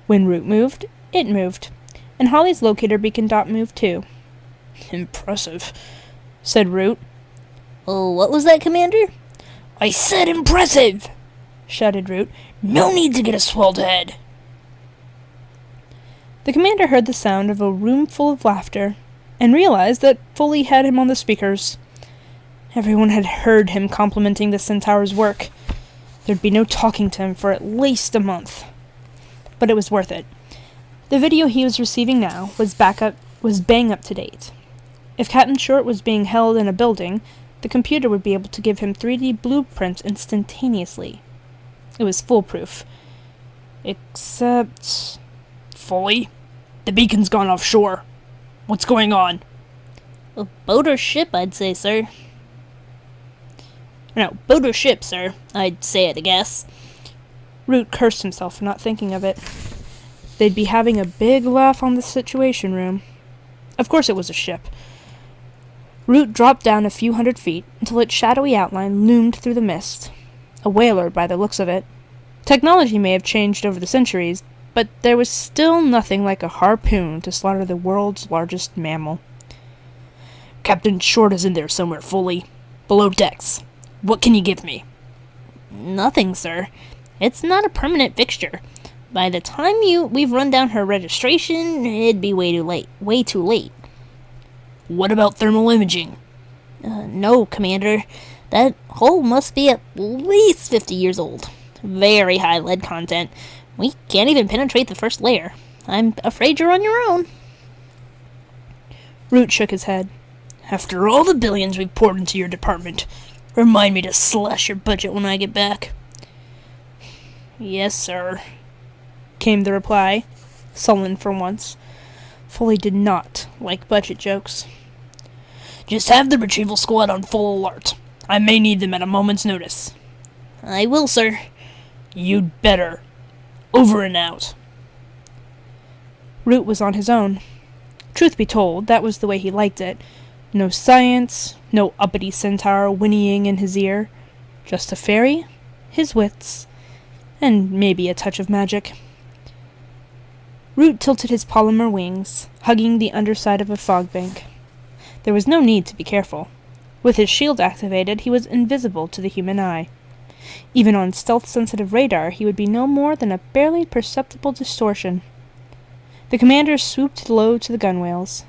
When Root moved, it moved, and Holly's locator beacon dot moved too. Impressive, said Root. Oh, what was that, Commander? I said impressive! Shouted Root. No need to get a swelled head. The commander heard the sound of a room full of laughter, and realized that Foley had him on the speakers. Everyone had heard him complimenting the Centaur's work. There'd be no talking to him for at least a month. But it was worth it. The video he was receiving now was bang up to date. If Captain Short was being held in a building, the computer would be able to give him 3D blueprints instantaneously. It was foolproof. Except... Fully? The beacon's gone offshore. What's going on? A boat or ship, I'd say, sir. No, boat or ship, sir. I'd say it, I guess. Root cursed himself for not thinking of it. They'd be having a big laugh on the Situation Room. Of course it was a ship. Root dropped down a few hundred feet until its shadowy outline loomed through the mist. A whaler by the looks of it. Technology may have changed over the centuries, but there was still nothing like a harpoon to slaughter the world's largest mammal. Captain Short is in there somewhere, Fully. Below decks. What can you give me? Nothing, sir. It's not a permanent fixture. By the time we've run down her registration, it'd be way too late. Way too late. What about thermal imaging? No, Commander. That hull must be at least 50 years old. Very high lead content. We can't even penetrate the first layer. I'm afraid you're on your own. Root shook his head. After all the billions we've poured into your department, remind me to slash your budget when I get back. Yes, sir, came the reply, sullen for once. Foley did not like budget jokes. Just have the retrieval squad on full alert. I may need them at a moment's notice. I will, sir. You'd better. Over and out. Root was on his own. Truth be told, that was the way he liked it. No science, no uppity centaur whinnying in his ear. Just a fairy, his wits, and maybe a touch of magic. Root tilted his polymer wings, hugging the underside of a fog bank. There was no need to be careful. With his shield activated, he was invisible to the human eye. Even on stealth-sensitive radar, he would be no more than a barely perceptible distortion. The commander swooped low to the gunwales.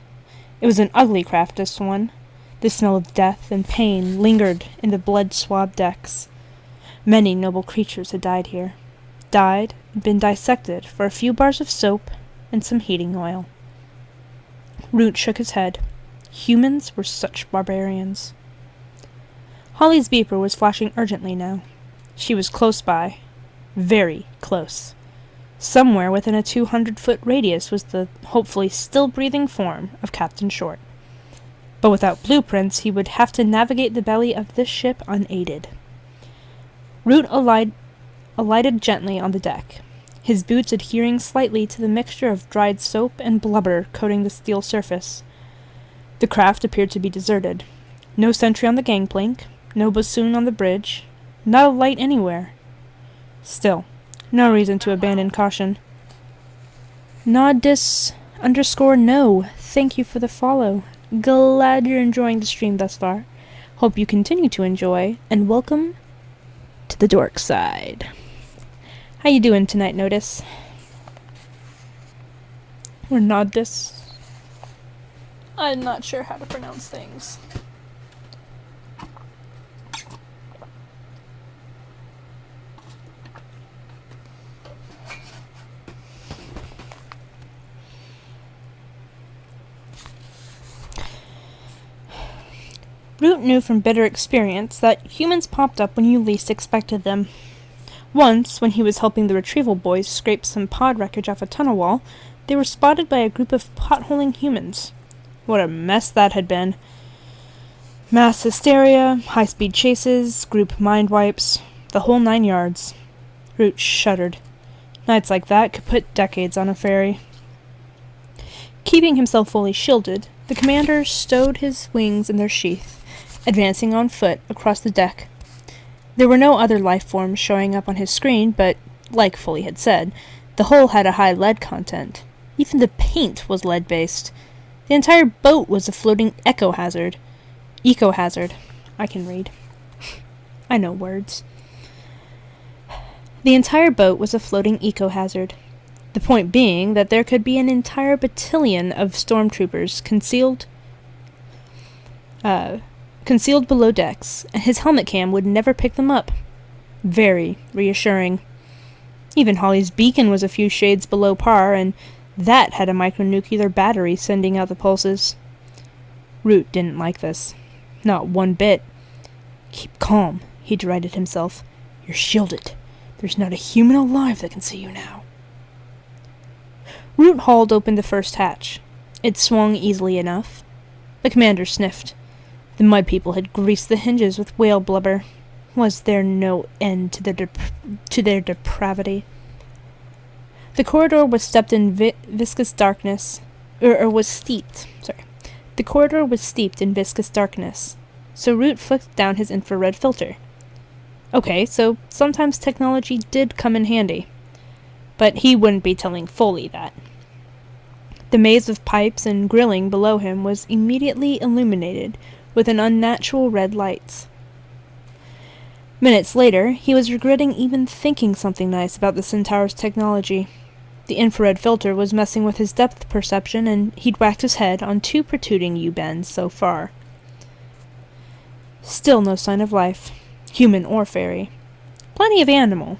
It was an ugly craft, this one. The smell of death and pain lingered in the blood-swabbed decks. Many noble creatures had died here. Died and been dissected for a few bars of soap and some heating oil. Root shook his head. Humans were such barbarians. Holly's beeper was flashing urgently now. She was close by. Very close. Somewhere within a 200-foot radius was the hopefully still-breathing form of Captain Short. But without blueprints, he would have to navigate the belly of this ship unaided. Root alighted gently on the deck, his boots adhering slightly to the mixture of dried soap and blubber coating the steel surface. The craft appeared to be deserted. No sentry on the gangplank, no bassoon on the bridge, not a light anywhere. Still, no reason to abandon caution. Noddis_no, thank you for the follow. Glad you're enjoying the stream thus far. Hope you continue to enjoy, and welcome to the dork side. How you doing tonight, Notice? Or Noddis? I'm not sure how to pronounce things. Root knew from bitter experience that humans popped up when you least expected them. Once, when he was helping the retrieval boys scrape some pod wreckage off a tunnel wall, they were spotted by a group of potholing humans. What a mess that had been. Mass hysteria, high-speed chases, group mind wipes, the whole 9 yards. Root shuddered. Nights like that could put decades on a ferry. Keeping himself fully shielded, the commander stowed his wings in their sheath, advancing on foot across the deck. There were no other life forms showing up on his screen, but, like Foley had said, the hull had a high lead content. Even the paint was lead-based. The entire boat was a floating eco-hazard. Eco-hazard. I can read. I know words. The entire boat was a floating eco-hazard. The point being that there could be an entire battalion of stormtroopers concealed below decks, and his helmet cam would never pick them up. Very reassuring. Even Holly's beacon was a few shades below par, and that had a micronuclear battery sending out the pulses. Root didn't like this. Not one bit. Keep calm, he derided himself. You're shielded. There's not a human alive that can see you now. Root hauled open the first hatch. It swung easily enough. The commander sniffed. The mud people had greased the hinges with whale blubber. Was there no end to their depravity? The corridor was steeped in viscous darkness, The corridor was steeped in viscous darkness, so Root flicked down his infrared filter. Okay, so sometimes technology did come in handy. But he wouldn't be telling Foley that. The maze of pipes and grilling below him was immediately illuminated with an unnatural red light. Minutes later, he was regretting even thinking something nice about the Centaur's technology. The infrared filter was messing with his depth perception, and he'd whacked his head on 2 protruding U-bends so far. Still no sign of life, human or fairy. Plenty of animal.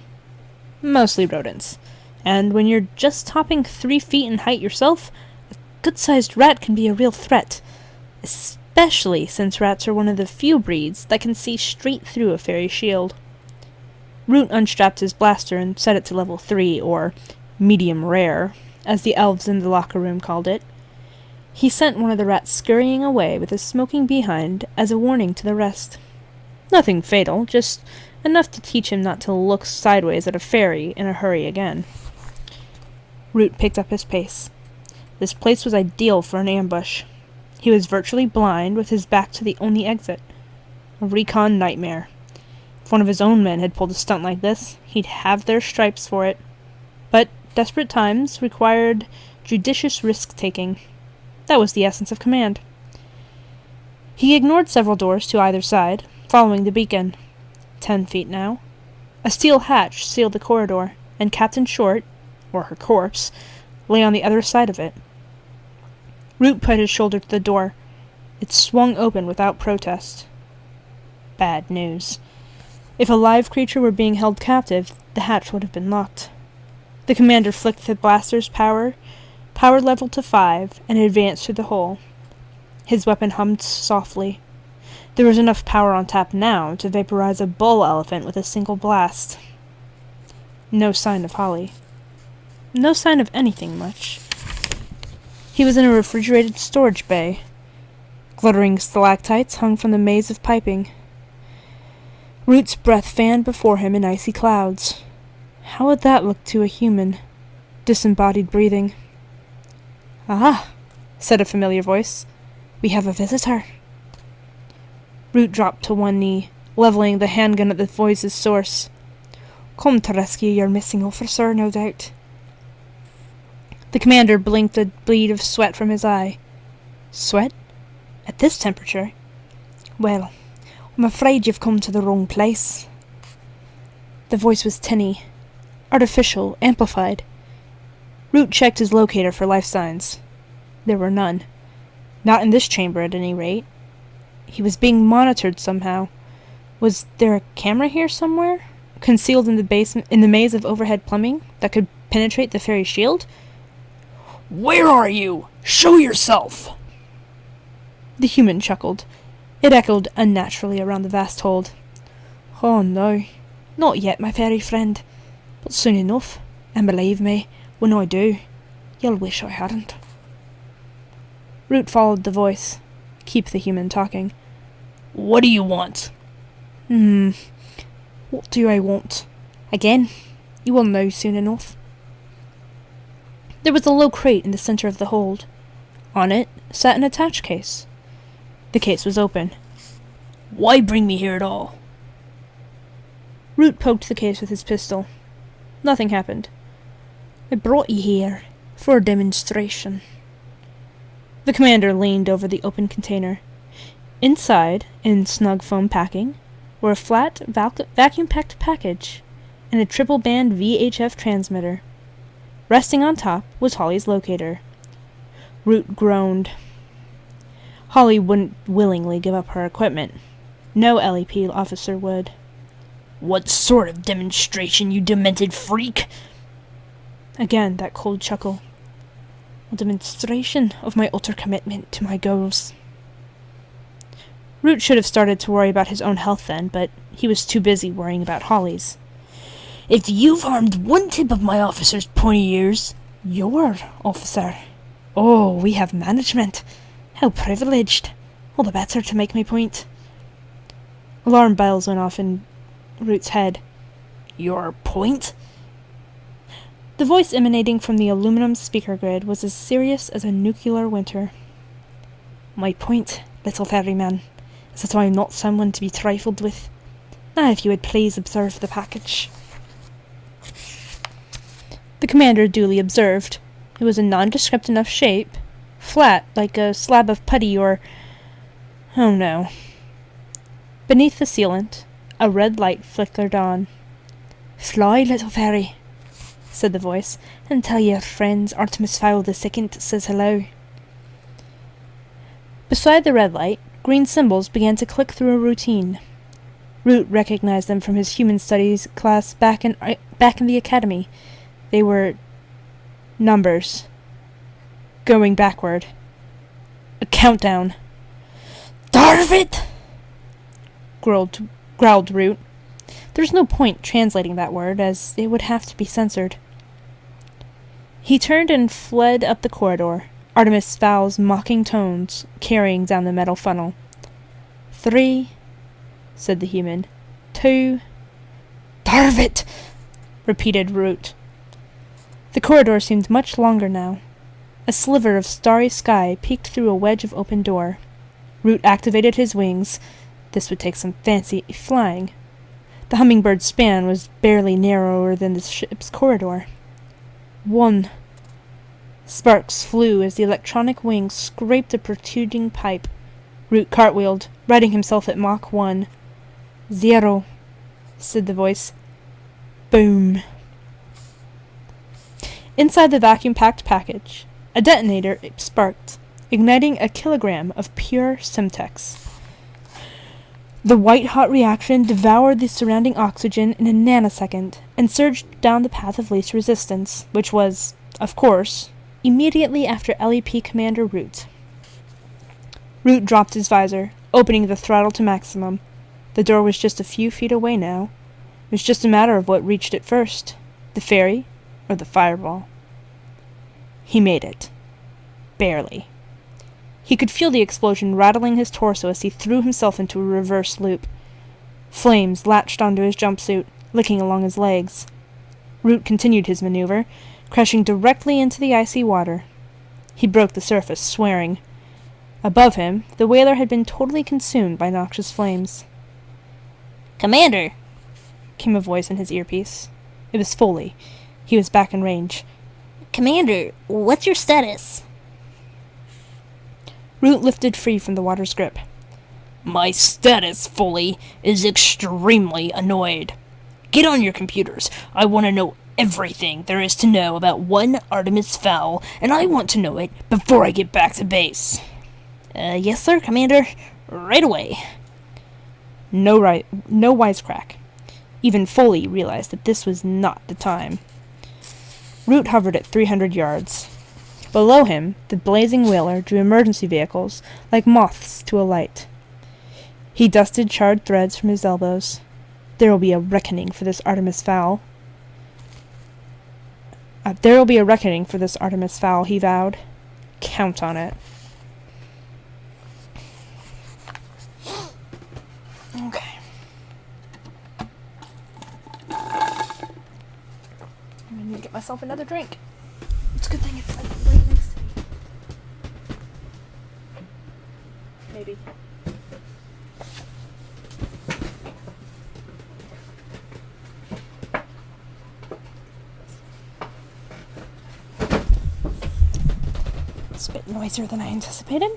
Mostly rodents. And when you're just topping 3 feet in height yourself, a good-sized rat can be a real threat. Especially since rats are one of the few breeds that can see straight through a fairy shield. Root unstrapped his blaster and set it to level 3, or medium rare, as the elves in the locker room called it. He sent one of the rats scurrying away with a smoking behind as a warning to the rest. Nothing fatal, just enough to teach him not to look sideways at a fairy in a hurry again. Root picked up his pace. This place was ideal for an ambush. He was virtually blind, with his back to the only exit. A recon nightmare. If one of his own men had pulled a stunt like this, he'd have their stripes for it. But desperate times required judicious risk-taking. That was the essence of command. He ignored several doors to either side, following the beacon. 10 feet now. A steel hatch sealed the corridor, and Captain Short, or her corpse, lay on the other side of it. Root put his shoulder to the door. It swung open without protest. Bad news. If a live creature were being held captive, the hatch would have been locked. The commander flicked the blaster's power level to 5, and advanced through the hole. His weapon hummed softly. There was enough power on tap now to vaporize a bull elephant with a single blast. No sign of Holly. No sign of anything much. He was in a refrigerated storage bay. Glittering stalactites hung from the maze of piping. Root's breath fanned before him in icy clouds. How would that look to a human? Disembodied breathing. "Ah," said a familiar voice. "We have a visitor." Root dropped to one knee, leveling the handgun at the voice's source. "Come to rescue your missing officer, no doubt." The commander blinked a bleed of sweat from his eye. Sweat? At this temperature? "Well, I'm afraid you've come to the wrong place." The voice was tinny, artificial, amplified. Root checked his locator for life signs. There were none. Not in this chamber, at any rate. He was being monitored somehow. Was there a camera here somewhere? Concealed in the maze of overhead plumbing that could penetrate the fairy shield? "Where are you? Show yourself!" The human chuckled. It echoed unnaturally around the vast hold. "Oh no, not yet, my fairy friend, but soon enough, and believe me, when I do, you'll wish I hadn't." Root followed the voice. Keep the human talking. What do you want? What do I want? Again, you will know soon enough. There was a low crate in the center of the hold. On it sat an attach case. The case was open. Why bring me here at all? Root poked the case with his pistol. Nothing happened. "I brought you here for a demonstration." The commander leaned over the open container. Inside, in snug foam packing, were a flat, vacuum-packed package and a triple-band VHF transmitter. Resting on top was Holly's locator. Root groaned. Holly wouldn't willingly give up her equipment. No LEP officer would. What sort of demonstration, you demented freak? Again, that cold chuckle. A demonstration of my utter commitment to my goals. Root should have started to worry about his own health then, but he was too busy worrying about Holly's. If you've harmed one tip of my officer's pointy ears... Your officer? Oh, we have management. How privileged. All the better to make my point. Alarm bells went off in Root's head. Your point? The voice emanating from the aluminum speaker grid was as serious as a nuclear winter. "My point, little ferryman, is that I am not someone to be trifled with. Now if you would please observe the package." The commander duly observed. It was a nondescript enough shape, flat like a slab of putty or... oh no. Beneath the sealant, a red light flickered on. "Fly, little fairy," said the voice, "and tell your friends Artemis Fowl II says hello." Beside the red light, green symbols began to click through a routine. Root recognized them from his human studies class back in the academy. They were numbers. Going backward. A countdown. Darv it! Growled Root. There's no point translating that word, as it would have to be censored. He turned and fled up the corridor, Artemis Fowl's mocking tones carrying down the metal funnel. 3, said the human. 2. Darv it! Repeated Root. The corridor seemed much longer now. A sliver of starry sky peeked through a wedge of open door. Root activated his wings. This would take some fancy flying. The hummingbird's span was barely narrower than the ship's corridor. 1. Sparks flew as the electronic wings scraped a protruding pipe. Root cartwheeled, righting himself at Mach 1. 0, said the voice. Boom. Inside the vacuum-packed package, a detonator sparked, igniting a kilogram of pure Semtex. The white-hot reaction devoured the surrounding oxygen in a nanosecond and surged down the path of least resistance, which was, of course, immediately after LEP Commander Root. Root dropped his visor, opening the throttle to maximum. The door was just a few feet away now. It was just a matter of what reached it first, the ferry or the fireball. He made it. Barely. He could feel the explosion rattling his torso as he threw himself into a reverse loop. Flames latched onto his jumpsuit, licking along his legs. Root continued his maneuver, crashing directly into the icy water. He broke the surface, swearing. Above him, the whaler had been totally consumed by noxious flames. "Commander!" came a voice in his earpiece. It was Foley. He was back in range. "Commander, what's your status?" Root lifted free from the water's grip. My status, Foley, is extremely annoyed. Get on your computers. I want to know everything there is to know about one Artemis Fowl, and I want to know it before I get back to base. Yes, sir, Commander. Right away. No wisecrack. Even Foley realized that this was not the time. Root hovered at 300 yards. Below him, the blazing whaler drew emergency vehicles like moths to a light. He dusted charred threads from his elbows. There will be a reckoning for this Artemis Fowl. There will be a reckoning for this Artemis Fowl, he vowed. Count on it. Okay. I'm gonna need to get myself another drink. It's a good thing it's like right next to me. Maybe. It's a bit noisier than I anticipated.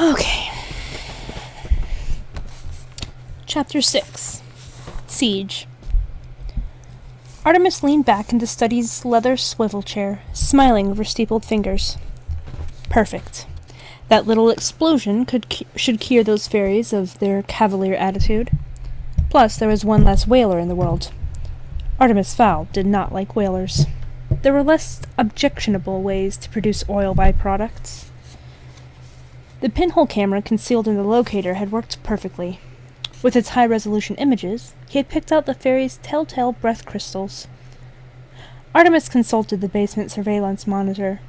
Okay. Chapter 6. Siege. Artemis leaned back in the study's leather swivel chair, smiling over steepled fingers. Perfect. That little explosion should cure those fairies of their cavalier attitude. Plus, there was one less whaler in the world. Artemis Fowl did not like whalers. There were less objectionable ways to produce oil byproducts. The pinhole camera concealed in the locator had worked perfectly. With its high-resolution images, he had picked out the fairy's telltale breath crystals. Artemis consulted the basement surveillance monitor.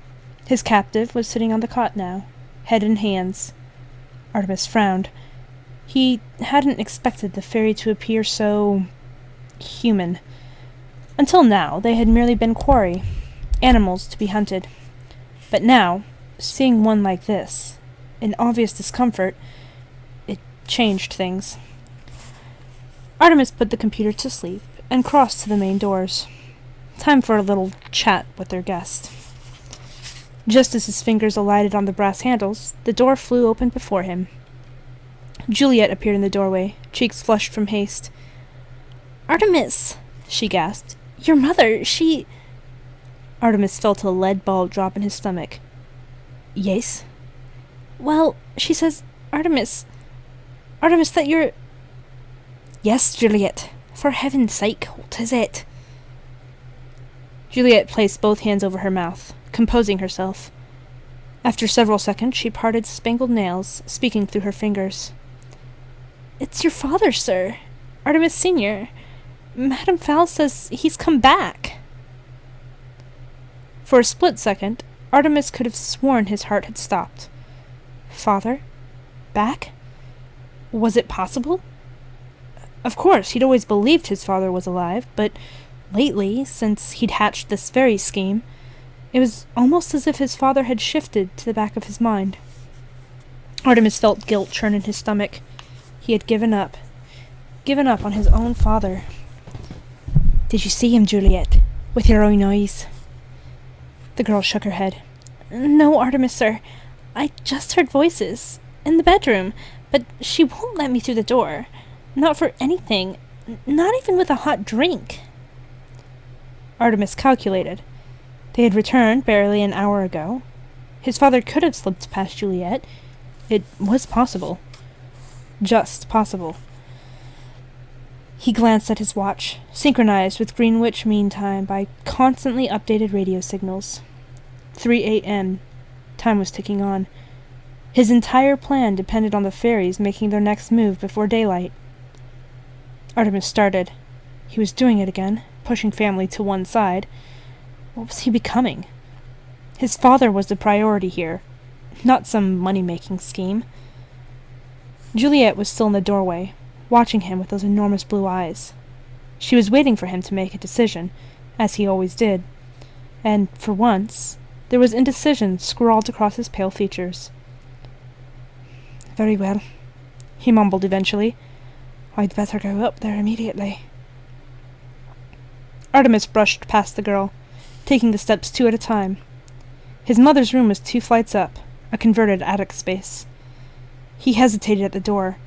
His captive was sitting on the cot now, head in hands. Artemis frowned. He hadn't expected the fairy to appear so human. Until now, they had merely been quarry, animals to be hunted. But now, seeing one like this, in obvious discomfort, it changed things. Artemis put the computer to sleep and crossed to the main doors. Time for a little chat with their guest. Just as his fingers alighted on the brass handles, the door flew open before him. Juliet appeared in the doorway, cheeks flushed from haste. "Artemis!" she gasped. "Your mother, she—" Artemis felt a lead ball drop in his stomach. "Yes?" "Well, she says, Artemis, that you're—" "Yes, Juliet. For heaven's sake, what is it?" Juliet placed both hands over her mouth, composing herself. After several seconds, she parted spangled nails, speaking through her fingers. "It's your father, sir. Artemis Sr. Madame Fowl says he's come back." For a split second, Artemis could have sworn his heart had stopped. Father? Back? Was it possible? Of course, he'd always believed his father was alive, but lately, since he'd hatched this very scheme, it was almost as if his father had shifted to the back of his mind. Artemis felt guilt churn in his stomach. He had given up on his own father. "Did you see him, Juliet? With your own eyes?" The girl shook her head. "No, Artemis, sir. I just heard voices. In the bedroom. But she won't let me through the door. Not for anything. Not even with a hot drink." Artemis calculated. They had returned barely an hour ago. His father could have slipped past Juliet. It was possible. Just possible. He glanced at his watch, synchronized with Greenwich Mean Time by constantly updated radio signals. 3 a.m. Time was ticking on. His entire plan depended on the fairies making their next move before daylight. Artemis started. He was doing it again, pushing family to one side. What was he becoming? His father was the priority here, not some money-making scheme. Juliet was still in the doorway, watching him with those enormous blue eyes. She was waiting for him to make a decision, as he always did. And, for once, there was indecision scrawled across his pale features. "Very well," he mumbled eventually. "I'd better go up there immediately." Artemis brushed past the girl, taking the steps 2 at a time. His mother's room was 2 flights up, a converted attic space. He hesitated at the door.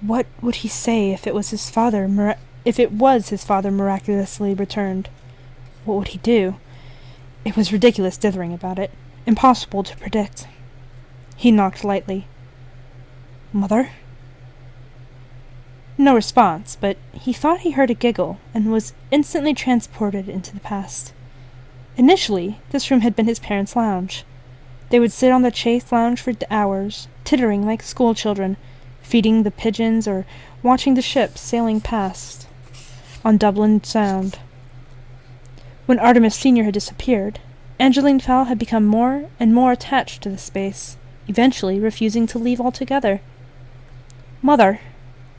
What would he say if it was his father miraculously returned? What would he do? It was ridiculous dithering about it, impossible to predict. He knocked lightly. "Mother?" no response, but he thought he heard a giggle and was instantly transported into the past. Initially, this room had been his parents' lounge. They would sit on the Chase lounge for hours, tittering like schoolchildren, feeding the pigeons or watching the ships sailing past on Dublin Sound. When Artemis Sr. had disappeared, Angeline Fowl had become more and more attached to the space, eventually refusing to leave altogether. "Mother,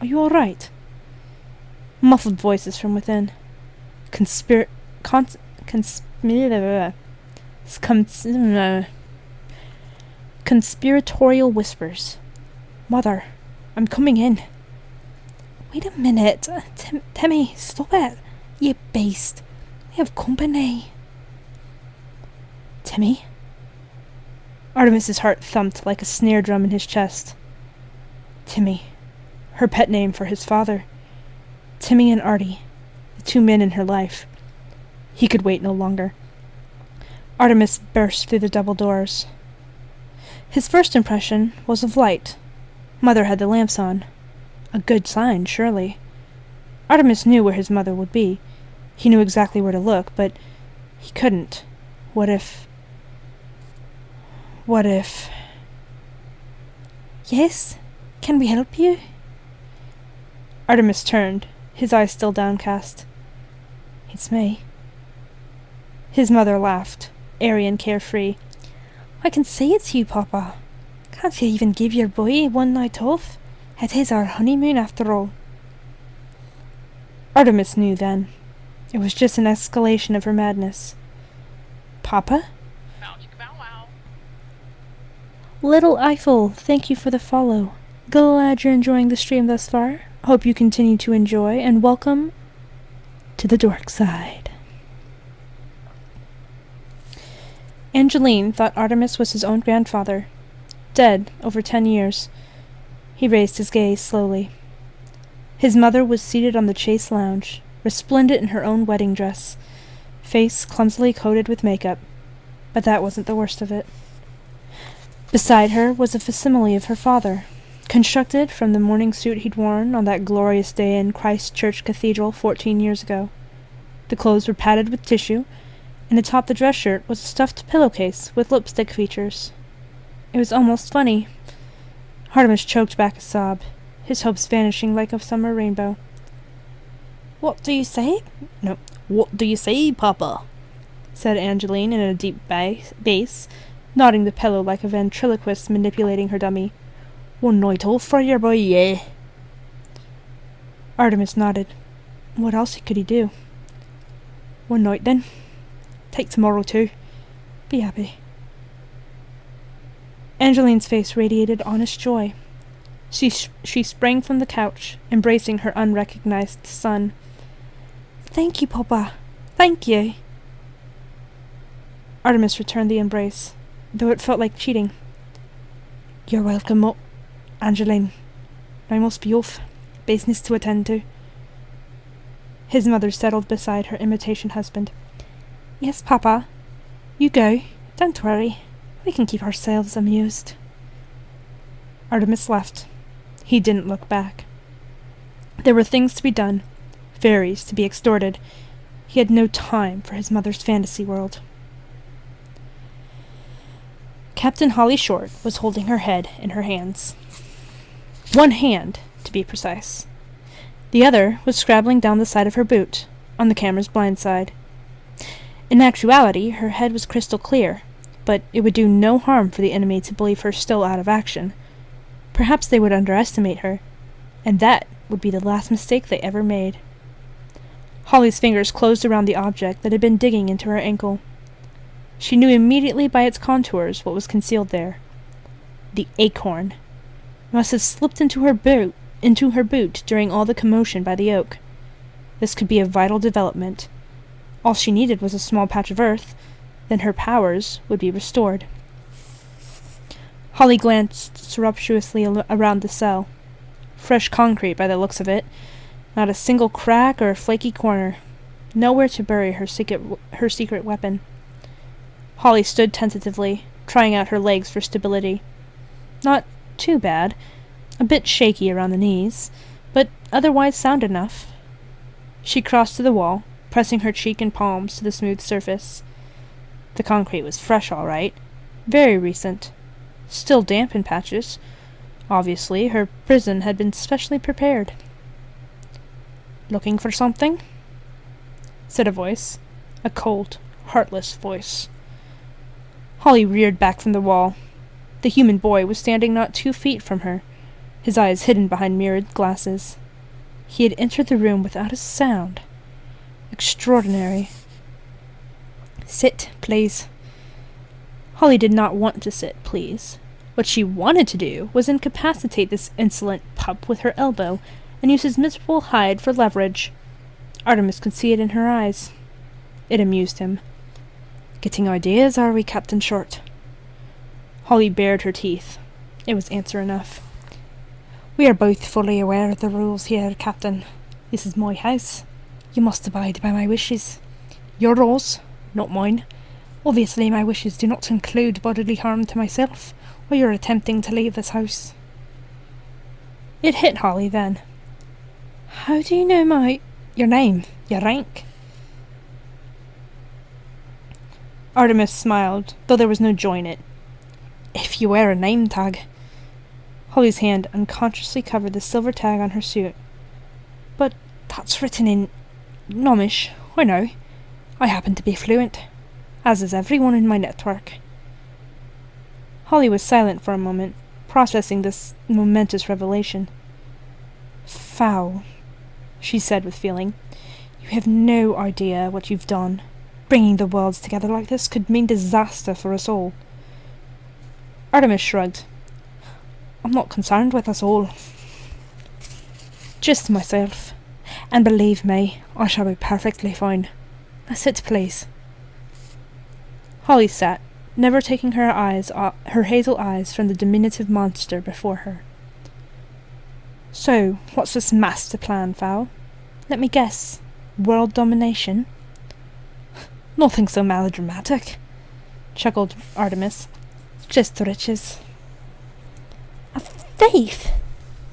are you all right?" Muffled voices from within. Conspiratorial whispers. "Mother, I'm coming in." "Wait a minute. Timmy, stop it. You beast. We have company." "Timmy?" Artemis's heart thumped like a snare drum in his chest. Timmy. Her pet name for his father. Timmy and Artie, the two men in her life. He could wait no longer. Artemis burst through the double doors. His first impression was of light. Mother had the lamps on. A good sign, surely. Artemis knew where his mother would be. He knew exactly where to look, but he couldn't. What if... "Yes? Can we help you?" Artemis turned, his eyes still downcast. "It's me." His mother laughed, airy and carefree. "I can see it's you, Papa. Can't you even give your boy one night off? It is our honeymoon, after all." Artemis knew then. It was just an escalation of her madness. "Papa?" Little Eiffel, thank you for the follow. Glad you're enjoying the stream thus far. Hope you continue to enjoy, and welcome to the dork side. Angeline thought Artemis was his own grandfather. Dead over 10 years. He raised his gaze slowly. His mother was seated on the Chase lounge, resplendent in her own wedding dress, face clumsily coated with makeup. But that wasn't the worst of it. Beside her was a facsimile of her father, constructed from the morning suit he'd worn on that glorious day in Christ Church Cathedral 14 years ago. The clothes were padded with tissue, and atop the dress shirt was a stuffed pillowcase with lipstick features. It was almost funny. Artemis choked back a sob, his hopes vanishing like a summer rainbow. What do you say, Papa?" said Angeline in a deep bass, nodding the pillow like a ventriloquist manipulating her dummy. "One night off for your boy, yeah?" Artemis nodded. What else could he do? "One night, then. Take tomorrow, too. Be happy." Angeline's face radiated honest joy. She sprang from the couch, embracing her unrecognized son. "Thank you, Papa. Thank you." Artemis returned the embrace, though it felt like cheating. "You're welcome, Angeline. I must be off. Business to attend to." His mother settled beside her imitation husband. "Yes, Papa. You go. Don't worry. We can keep ourselves amused." Artemis left. He didn't look back. There were things to be done, fairies to be extorted. He had no time for his mother's fantasy world. Captain Holly Short was holding her head in her hands. One hand, to be precise. The other was scrabbling down the side of her boot, on the camera's blind side. In actuality, her head was crystal clear, but it would do no harm for the enemy to believe her still out of action. Perhaps they would underestimate her, and that would be the last mistake they ever made. Holly's fingers closed around the object that had been digging into her ankle. She knew immediately by its contours what was concealed there. The acorn. It must have slipped into her boot during all the commotion by the oak. This could be a vital development. All she needed was a small patch of earth, then her powers would be restored. Holly glanced surreptitiously around the cell. Fresh concrete by the looks of it. Not a single crack or flaky corner. Nowhere to bury her secret weapon. Holly stood tentatively, trying out her legs for stability. Not too bad. A bit shaky around the knees, but otherwise sound enough. She crossed to the wall, pressing her cheek and palms to the smooth surface. The concrete was fresh, all right. Very recent. Still damp in patches. Obviously, her prison had been specially prepared. "Looking for something?" said a voice. A cold, heartless voice. Holly reared back from the wall. The human boy was standing not 2 feet from her, his eyes hidden behind mirrored glasses. He had entered the room without a sound. Extraordinary. "Sit, please." Holly did not want to sit, please. What she wanted to do was incapacitate this insolent pup with her elbow and use his miserable hide for leverage. Artemis could see it in her eyes. It amused him. "Getting ideas, are we, Captain Short?" Holly bared her teeth. It was answer enough. "We are both fully aware of the rules here, Captain. This is my house. You must abide by my wishes. Your rules, not mine. Obviously, my wishes do not include bodily harm to myself, or your attempting to leave this house." It hit Holly then. "How do you know your name, your rank?" Artemis smiled, though there was no joy in it. "If you wear a name tag." Holly's hand unconsciously covered the silver tag on her suit. "But that's written in Gnomish, I know. I happen to be fluent, as is everyone in my network." Holly was silent for a moment, processing this momentous revelation. "Fowl," she said with feeling. "You have no idea what you've done. Bringing the worlds together like this could mean disaster for us all." Artemis shrugged. "I'm not concerned with us all. Just myself. And believe me, I shall be perfectly fine. Now sit, please." Holly sat, never taking her hazel eyes from the diminutive monster before her. "So, what's this master plan, Fowl? Let me guess. World domination?" "Nothing so melodramatic," chuckled Artemis. "Just the riches." "A thief!"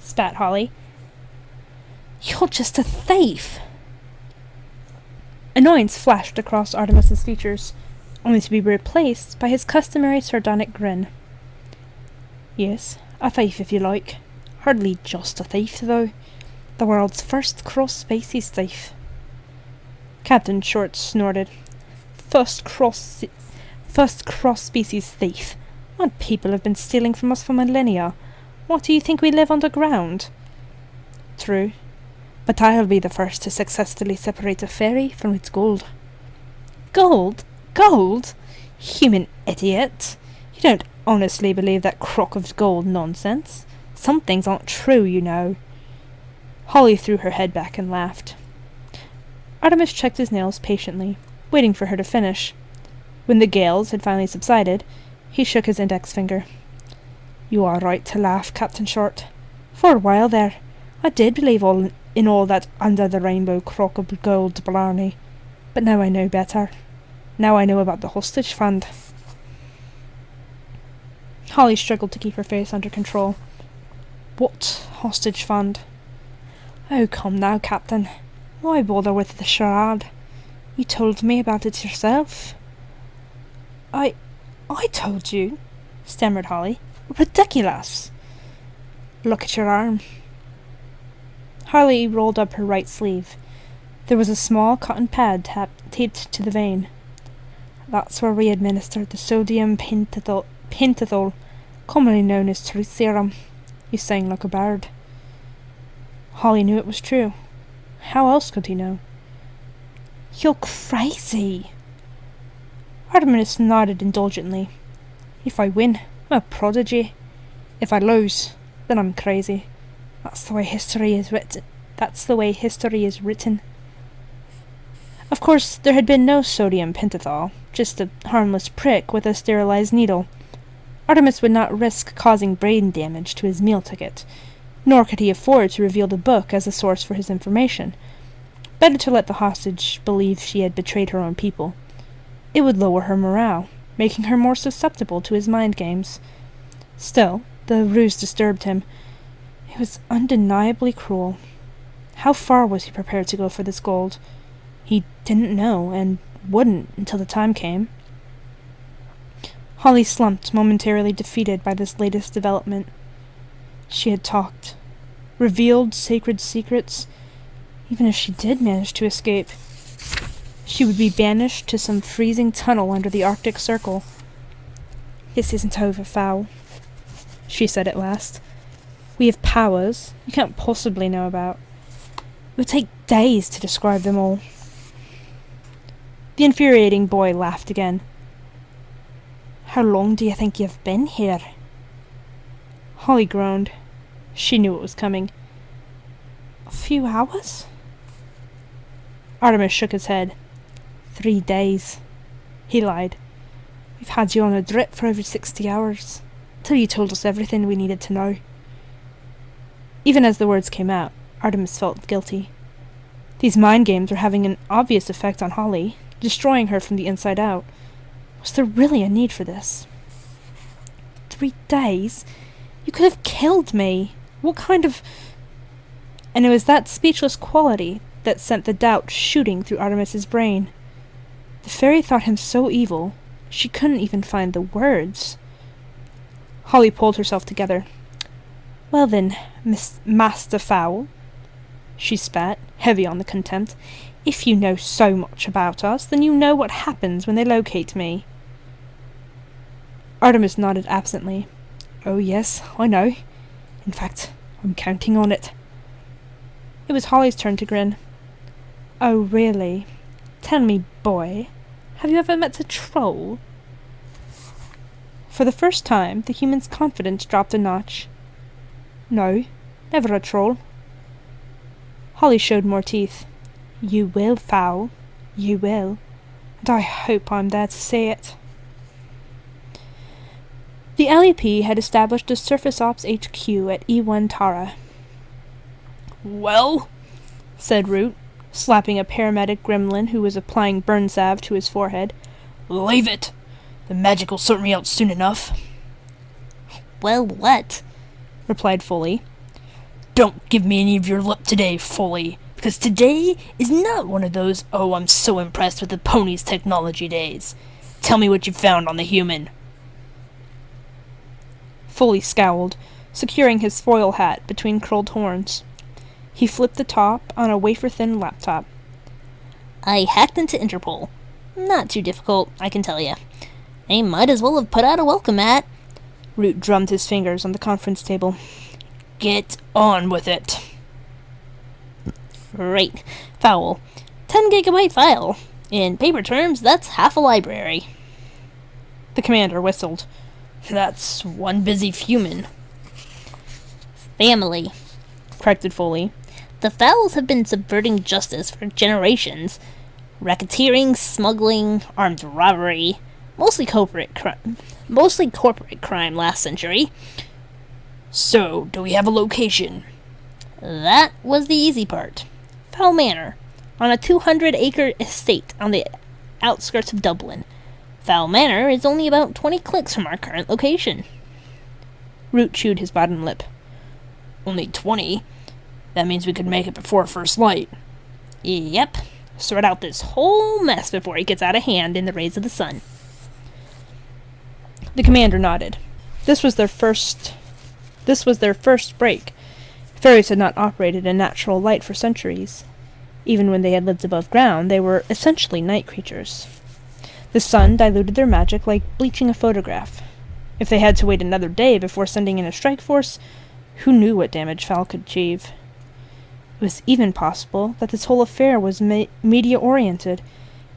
spat Holly. "You're just a thief!" Annoyance flashed across Artemis's features, only to be replaced by his customary sardonic grin. "Yes, a thief if you like. Hardly just a thief, though. The world's first cross-species thief." Captain Short snorted. First cross-species thief. What people have been stealing from us for millennia. What, do you think we live underground?" "True. But I'll be the first to successfully separate a fairy from its gold." "Gold? Gold? Human idiot! You don't honestly believe that crock of gold nonsense? Some things aren't true, you know." Holly threw her head back and laughed. Artemis checked his nails patiently, waiting for her to finish. When the gales had finally subsided, he shook his index finger. "You are right to laugh, Captain Short. For a while there, I did believe in all that under-the-rainbow crock of gold blarney. But now I know better. Now I know about the hostage fund." Holly struggled to keep her face under control. "What hostage fund?" "Oh, come now, Captain. Why bother with the charade? You told me about it yourself." I told you," stammered Holly. "Ridiculous!" "Look at your arm." Holly rolled up her right sleeve. There was a small cotton pad taped to the vein. "That's where we administered the sodium pentothal, commonly known as truth serum." He sang like a bird. Holly knew it was true. How else could he know? "You're crazy!" Artemis nodded indulgently. "If I win, I'm a prodigy. If I lose, then I'm crazy. That's the way history is written. Of course, there had been no sodium pentothal, just a harmless prick with a sterilized needle. Artemis would not risk causing brain damage to his meal ticket, nor could he afford to reveal the book as a source for his information. Better to let the hostage believe she had betrayed her own people. It would lower her morale, making her more susceptible to his mind games. Still, the ruse disturbed him. It was undeniably cruel. How far was he prepared to go for this gold? He didn't know, and wouldn't until the time came. Holly slumped, momentarily defeated by this latest development. She had talked, revealed sacred secrets. Even if she did manage to escape, she would be banished to some freezing tunnel under the Arctic Circle. "This isn't over, Fowl," she said at last. "We have powers you can't possibly know about. It would take days to describe them all." The infuriating boy laughed again. "How long do you think you've been here?" Holly groaned. She knew it was coming. "A few hours?" Artemis shook his head. 3 days. He lied. "We've had you on a drip for over 60 hours, till you told us everything we needed to know." Even as the words came out, Artemis felt guilty. These mind games were having an obvious effect on Holly, destroying her from the inside out. Was there really a need for this? 3 days? You could have killed me. What kind of... And it was that speechless quality that sent the doubt shooting through Artemis's brain. The fairy thought him so evil, she couldn't even find the words. Holly pulled herself together. "Well then, Master Fowl," she spat, heavy on the contempt, "if you know so much about us, then you know what happens when they locate me." Artemis nodded absently. "Oh yes, I know. In fact, I'm counting on it." It was Holly's turn to grin. "Oh really? Tell me, boy, have you ever met a troll?" For the first time, the human's confidence dropped a notch. "No, never a troll." Holly showed more teeth. "You will, Fowl. You will. And I hope I'm there to see it." The LEP had established a Surface Ops HQ at E1 Tara. Well? Said Root, slapping a paramedic gremlin who was applying burn salve to his forehead. Leave it. The magic will sort me out soon enough. Well, what? Replied Foley. Don't give me any of your lip today, Foley, because today is not one of those "oh, I'm so impressed with the pony's technology" days. Tell me what you found on the human. Foley scowled, securing his foil hat between curled horns. He flipped the top on a wafer-thin laptop. I hacked into Interpol. Not too difficult, I can tell you. They might as well have put out a welcome mat. Root drummed his fingers on the conference table. Get on with it. Right. Fowl. 10 gigabyte file. In paper terms, that's half a library. The commander whistled. That's one busy human. Family, corrected Foley. The Fowls have been subverting justice for generations. Racketeering, smuggling, armed robbery, mostly corporate crime last century. So, do we have a location? That was the easy part. Fowl Manor, on a 200-acre estate on the outskirts of Dublin. Fowl Manor is only about 20 clicks from our current location. Root chewed his bottom lip. Only 20? That means we could make it before first light. Yep. Sort out this whole mess before it gets out of hand in the rays of the sun. The commander nodded. This was their first break. Fairies had not operated in natural light for centuries. Even when they had lived above ground, they were essentially night creatures. The sun diluted their magic like bleaching a photograph. If they had to wait another day before sending in a strike force, who knew what damage Fowl could achieve? It was even possible that this whole affair was media-oriented,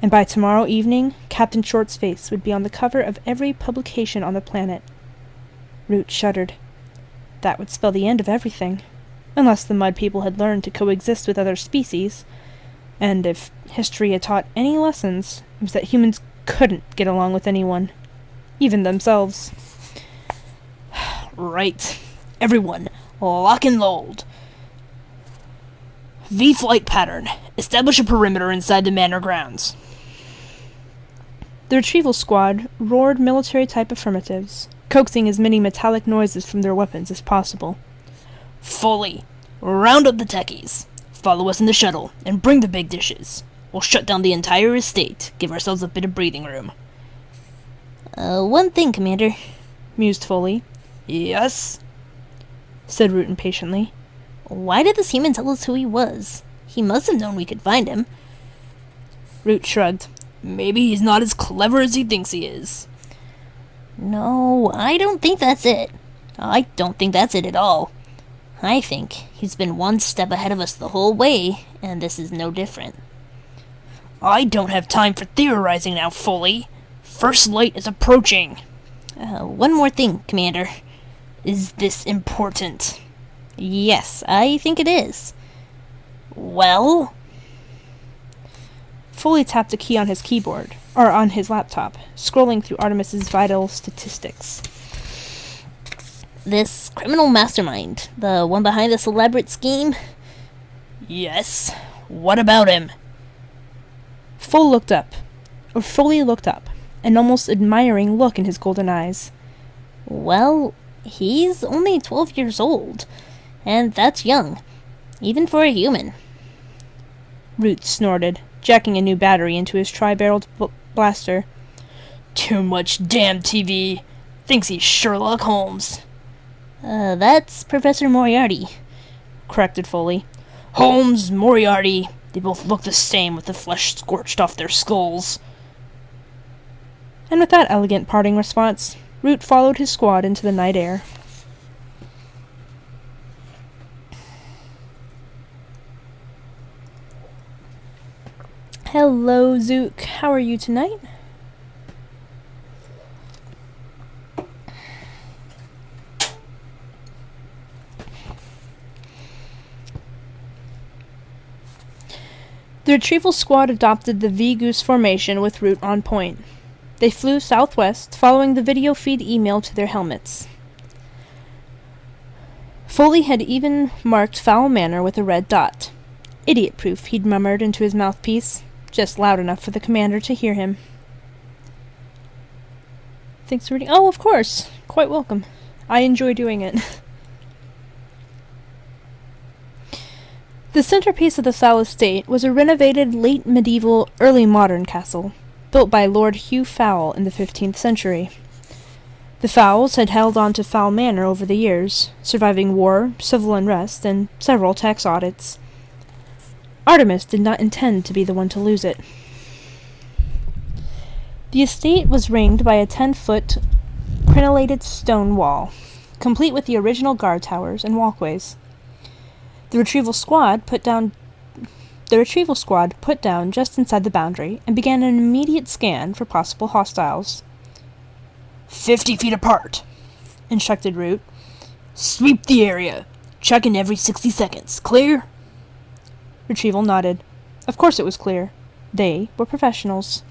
and by tomorrow evening, Captain Short's face would be on the cover of every publication on the planet. Root shuddered. That would spell the end of everything, unless the Mud People had learned to coexist with other species, and if history had taught any lessons, it was that humans couldn't get along with anyone, even themselves. Right. Everyone, lock and load. V-flight pattern. Establish a perimeter inside the manor grounds. The retrieval squad roared military-type affirmatives, coaxing as many metallic noises from their weapons as possible. Foley, round up the techies. Follow us in the shuttle, and bring the big dishes. We'll shut down the entire estate, give ourselves a bit of breathing room. One thing, Commander, mused Foley. Yes? Said Root impatiently. Why did this human tell us who he was? He must have known we could find him. Root shrugged. Maybe he's not as clever as he thinks he is. No, I don't think that's it. I don't think that's it at all. I think he's been one step ahead of us the whole way, and this is no different. I don't have time for theorizing now, Foley. First light is approaching. One more thing, Commander. Is this important? Yes, I think it is. Well? Foley tapped a key on his keyboard, or on his laptop, scrolling through Artemis's vital statistics. This criminal mastermind, the one behind this elaborate scheme? Yes. What about him? Foley looked up, an almost admiring look in his golden eyes. Well, he's only 12 years old, and that's young, even for a human. Root snorted, jacking a new battery into his tri-barreled blaster. Too much damn TV. Thinks he's Sherlock Holmes. That's Professor Moriarty, corrected Foley. Holmes, Moriarty, they both look the same with the flesh scorched off their skulls. And with that elegant parting response, Root followed his squad into the night air. Hello, Zook. How are you tonight? The retrieval squad adopted the V-Goose formation with Root on point. They flew southwest, following the video feed emailed to their helmets. Foley had even marked Fowl Manor with a red dot. Idiot-proof, he'd murmured into his mouthpiece, just loud enough for the commander to hear him. Thanks for reading. Oh, of course. Quite welcome. I enjoy doing it. The centerpiece of the Fowl estate was a renovated late medieval, early modern castle, built by Lord Hugh Fowl in the 15th century. The Fowls had held on to Fowl Manor over the years, surviving war, civil unrest, and several tax audits. Artemis did not intend to be the one to lose it. The estate was ringed by a 10-foot crenellated stone wall, complete with the original guard towers and walkways. The retrieval squad put down just inside the boundary and began an immediate scan for possible hostiles. 50 feet apart, instructed Root. Sweep the area. Check in every 60 seconds. Clear? Retrieval nodded. Of course it was clear. They were professionals.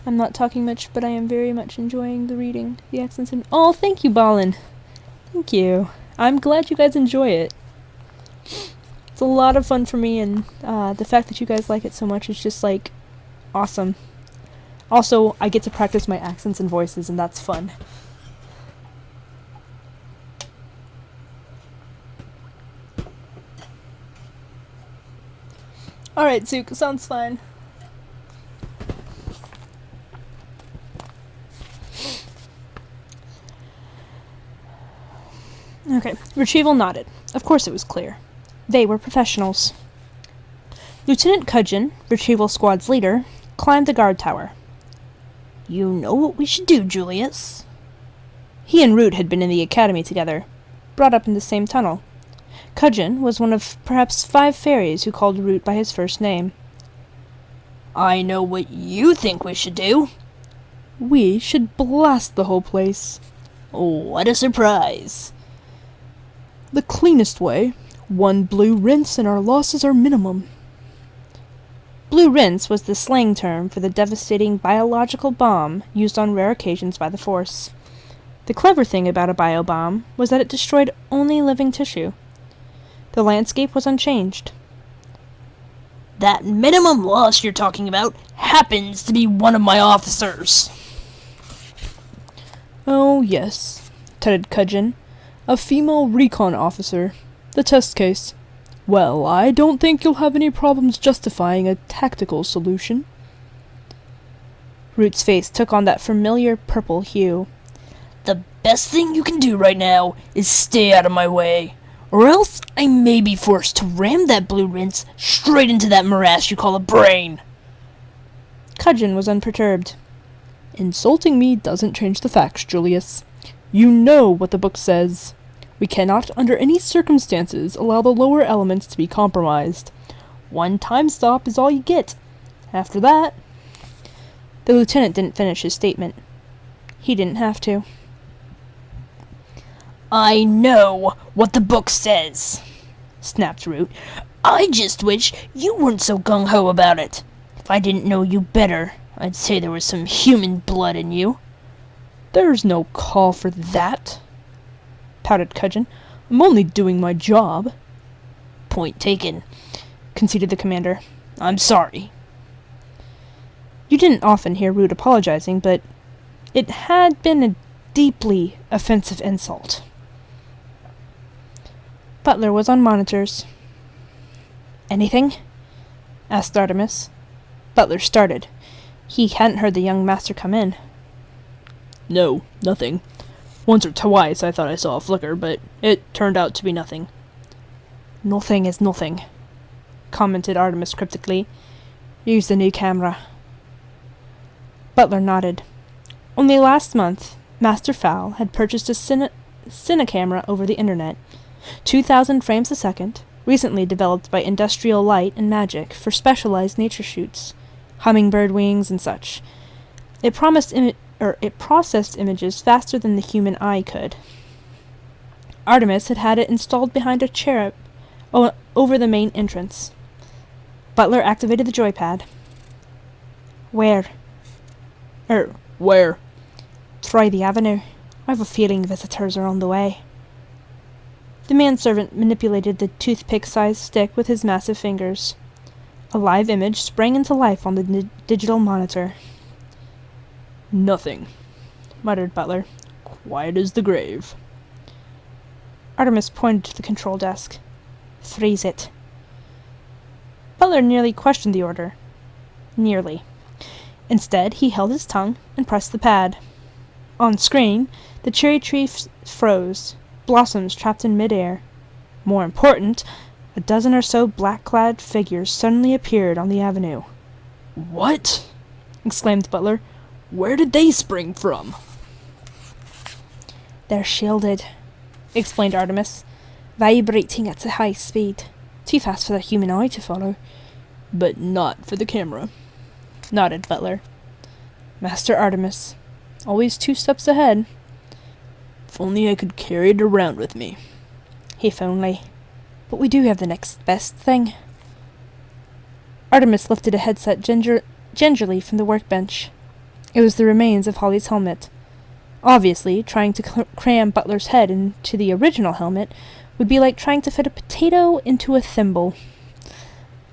I'm not talking much, but I am very much enjoying the reading. The accents and... Oh, thank you, Balin. Thank you. I'm glad you guys enjoy it. It's a lot of fun for me, and the fact that you guys like it so much is just, like, awesome. Also, I get to practice my accents and voices, and that's fun. Alright, Zook, sounds fine. Okay, Retrieval nodded. Of course it was clear. They were professionals. Lieutenant Cudgeon, Retrieval Squad's leader, climbed the guard tower. You know what we should do, Julius? He and Root had been in the academy together, brought up in the same tunnel. Cudgeon was one of perhaps 5 fairies who called Root by his first name. I know what you think we should do. We should blast the whole place. What a surprise. The cleanest way. 1 blue rinse and our losses are minimum. Blue rinse was the slang term for the devastating biological bomb used on rare occasions by the Force. The clever thing about a biobomb was that it destroyed only living tissue. The landscape was unchanged. That minimum loss you're talking about happens to be one of my officers. Oh, yes, tutted Cudgeon. A female recon officer. The test case. Well, I don't think you'll have any problems justifying a tactical solution. Root's face took on that familiar purple hue. The best thing you can do right now is stay out of my way, or else I may be forced to ram that blue rinse straight into that morass you call a brain. Cudgeon was unperturbed. Insulting me doesn't change the facts, Julius. You know what the book says. We cannot, under any circumstances, allow the lower elements to be compromised. One time stop is all you get. After that... The lieutenant didn't finish his statement. He didn't have to. I know what the book says, snapped Root. I just wish you weren't so gung-ho about it. If I didn't know you better, I'd say there was some human blood in you. There's no call for that, pouted Cudgeon. I'm only doing my job. Point taken, conceded the commander. I'm sorry. You didn't often hear Root apologizing, but it had been a deeply offensive insult. Butler was on monitors. Anything? Asked Artemis. Butler started. He hadn't heard the young master come in. No, nothing. Once or twice I thought I saw a flicker, but it turned out to be nothing. Nothing is nothing, commented Artemis cryptically. Use the new camera. Butler nodded. Only last month, Master Fowl had purchased a cine camera over the internet, 2,000 frames a second, recently developed by Industrial Light and Magic for specialized nature shoots, hummingbird wings and such. It processed images faster than the human eye could. Artemis had it installed behind a chair over the main entrance. Butler activated the joypad. Where? Where? Try the avenue. I have a feeling visitors are on the way. The manservant manipulated the toothpick-sized stick with his massive fingers. A live image sprang into life on the digital monitor. Nothing, muttered Butler. Quiet as the grave. Artemis pointed to the control desk. Freeze it. Butler nearly questioned the order. Nearly. Instead, he held his tongue and pressed the pad. On screen, the cherry tree froze, blossoms trapped in midair. More important, a dozen or so black-clad figures suddenly appeared on the avenue. What? Exclaimed Butler. Where did they spring from? They're shielded, explained Artemis, vibrating at a high speed. Too fast for the human eye to follow. But not for the camera, nodded Butler. Master Artemis, always 2 steps ahead. If only I could carry it around with me. If only. But we do have the next best thing. Artemis lifted a headset gingerly from the workbench. It was the remains of Holly's helmet. Obviously, trying to cram Butler's head into the original helmet would be like trying to fit a potato into a thimble.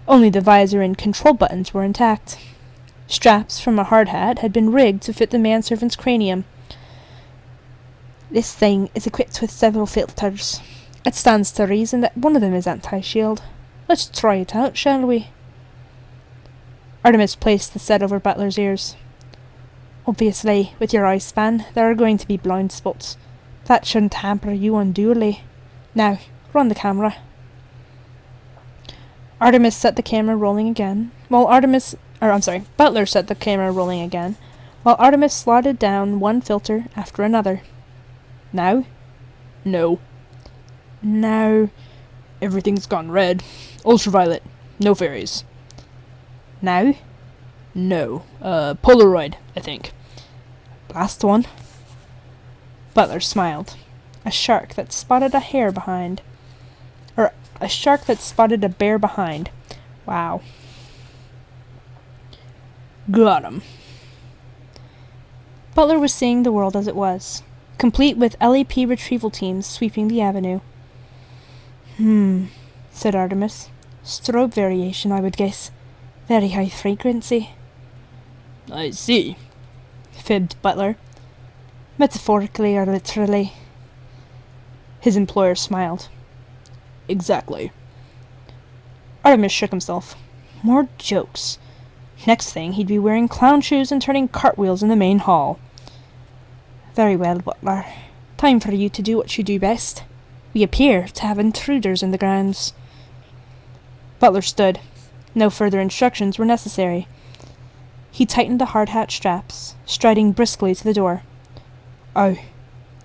Only the visor and control buttons were intact. Straps from a hard hat had been rigged to fit the manservant's cranium. This thing is equipped with several filters. It stands to reason that one of them is anti-shield. Let's try it out, shall we? Artemis placed the set over Butler's ears. Obviously, with your eye span, there are going to be blind spots. That shouldn't hamper you unduly. Now, run the camera. Artemis set the camera rolling again, Butler set the camera rolling again, while Artemis slotted down one filter after another. Now? No. Now? Everything's gone red. Ultraviolet. No fairies. Now? No. Polaroid, I think. Last one. Butler smiled. A shark that spotted a bear behind. Wow. Got him. Butler was seeing the world as it was, complete with LAP retrieval teams sweeping the avenue. Said Artemis. Strobe variation, I would guess. Very high frequency. I see, fibbed Butler. Metaphorically or literally? His employer smiled. Exactly. Artemis shook himself. More jokes. Next thing, he'd be wearing clown shoes and turning cartwheels in the main hall. Very well, Butler. Time for you to do what you do best. We appear to have intruders in the grounds. Butler stood. No further instructions were necessary. He tightened the hard hat straps, striding briskly to the door. Oh,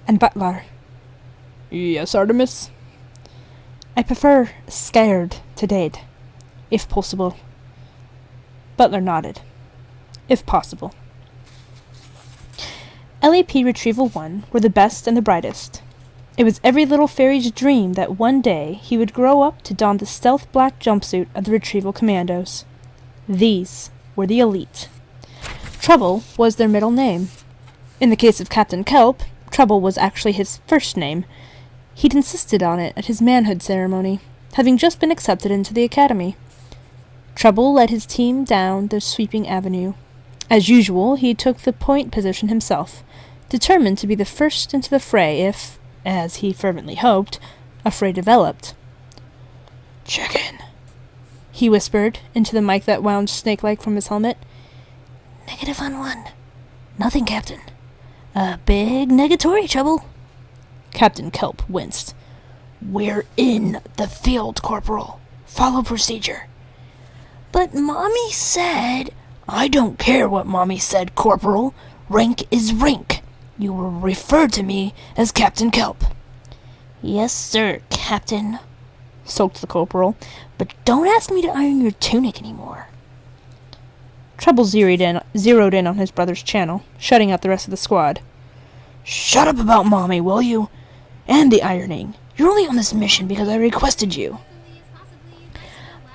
and Butler. Yes, Artemis? I prefer scared to dead, if possible. Butler nodded. If possible. LAP Retrieval 1 were the best and the brightest. It was every little fairy's dream that one day he would grow up to don the stealth black jumpsuit of the Retrieval Commandos. These were the elite. Trouble was their middle name. In the case of Captain Kelp, Trouble was actually his first name. He'd insisted on it at his manhood ceremony, having just been accepted into the academy. Trouble led his team down the sweeping avenue. As usual, he took the point position himself, determined to be the first into the fray if, as he fervently hoped, a fray developed. Check in, he whispered into the mic that wound snake-like from his helmet. Negative on 1. Nothing, Captain. A big negatory, Trouble. Captain Kelp winced. We're in the field, Corporal. Follow procedure. But Mommy said... I don't care what Mommy said, Corporal. Rank is rank. You will refer to me as Captain Kelp. Yes, sir, Captain, sulked the corporal. But don't ask me to iron your tunic anymore. Trouble zeroed in on his brother's channel, shutting out the rest of the squad. Shut up about Mommy, will you? And the ironing. You're only on this mission because I requested you.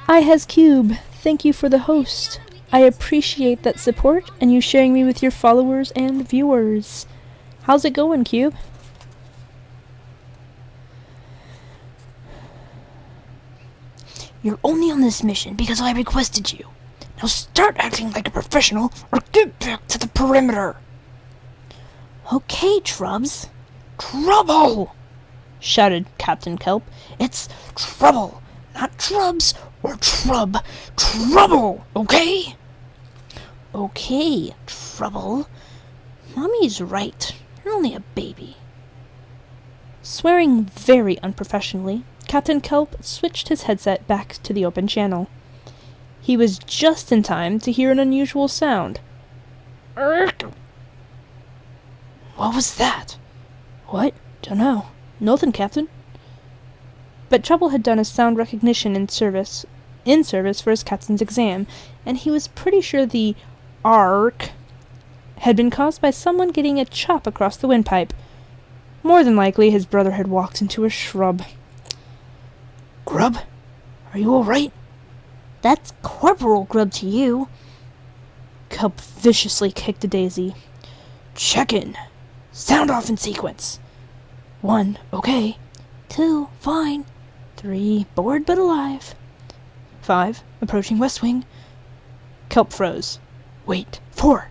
I has Cube. Thank you for the host. I appreciate that support and you sharing me with your followers and viewers. How's it going, Cube? You're only on this mission because I requested you. Now start acting like a professional or get back to the perimeter. Okay, Trubs. Trouble! Shouted Captain Kelp. It's trouble, not Trubs or Trub. Trouble, okay? Okay, Trouble. Mommy's right. You're only a baby. Swearing very unprofessionally, Captain Kelp switched his headset back to the open channel. He was just in time to hear an unusual sound. What was that? What? Dunno. Nothing, Captain. But Trouble had done his sound recognition in service for his captain's exam, and he was pretty sure the arc had been caused by someone getting a chop across the windpipe. More than likely, his brother had walked into a shrub. Grub? Are you alright? That's Corporal Grub to you. Kelp viciously kicked a daisy. Check in. Sound off in sequence. 1, okay. 2, fine. 3, bored but alive. 5, approaching West Wing. Kelp froze. Wait, 4.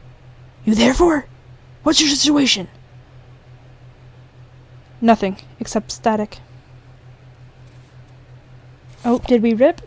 You there, 4? What's your situation? Nothing, except static. Oh, did we rip?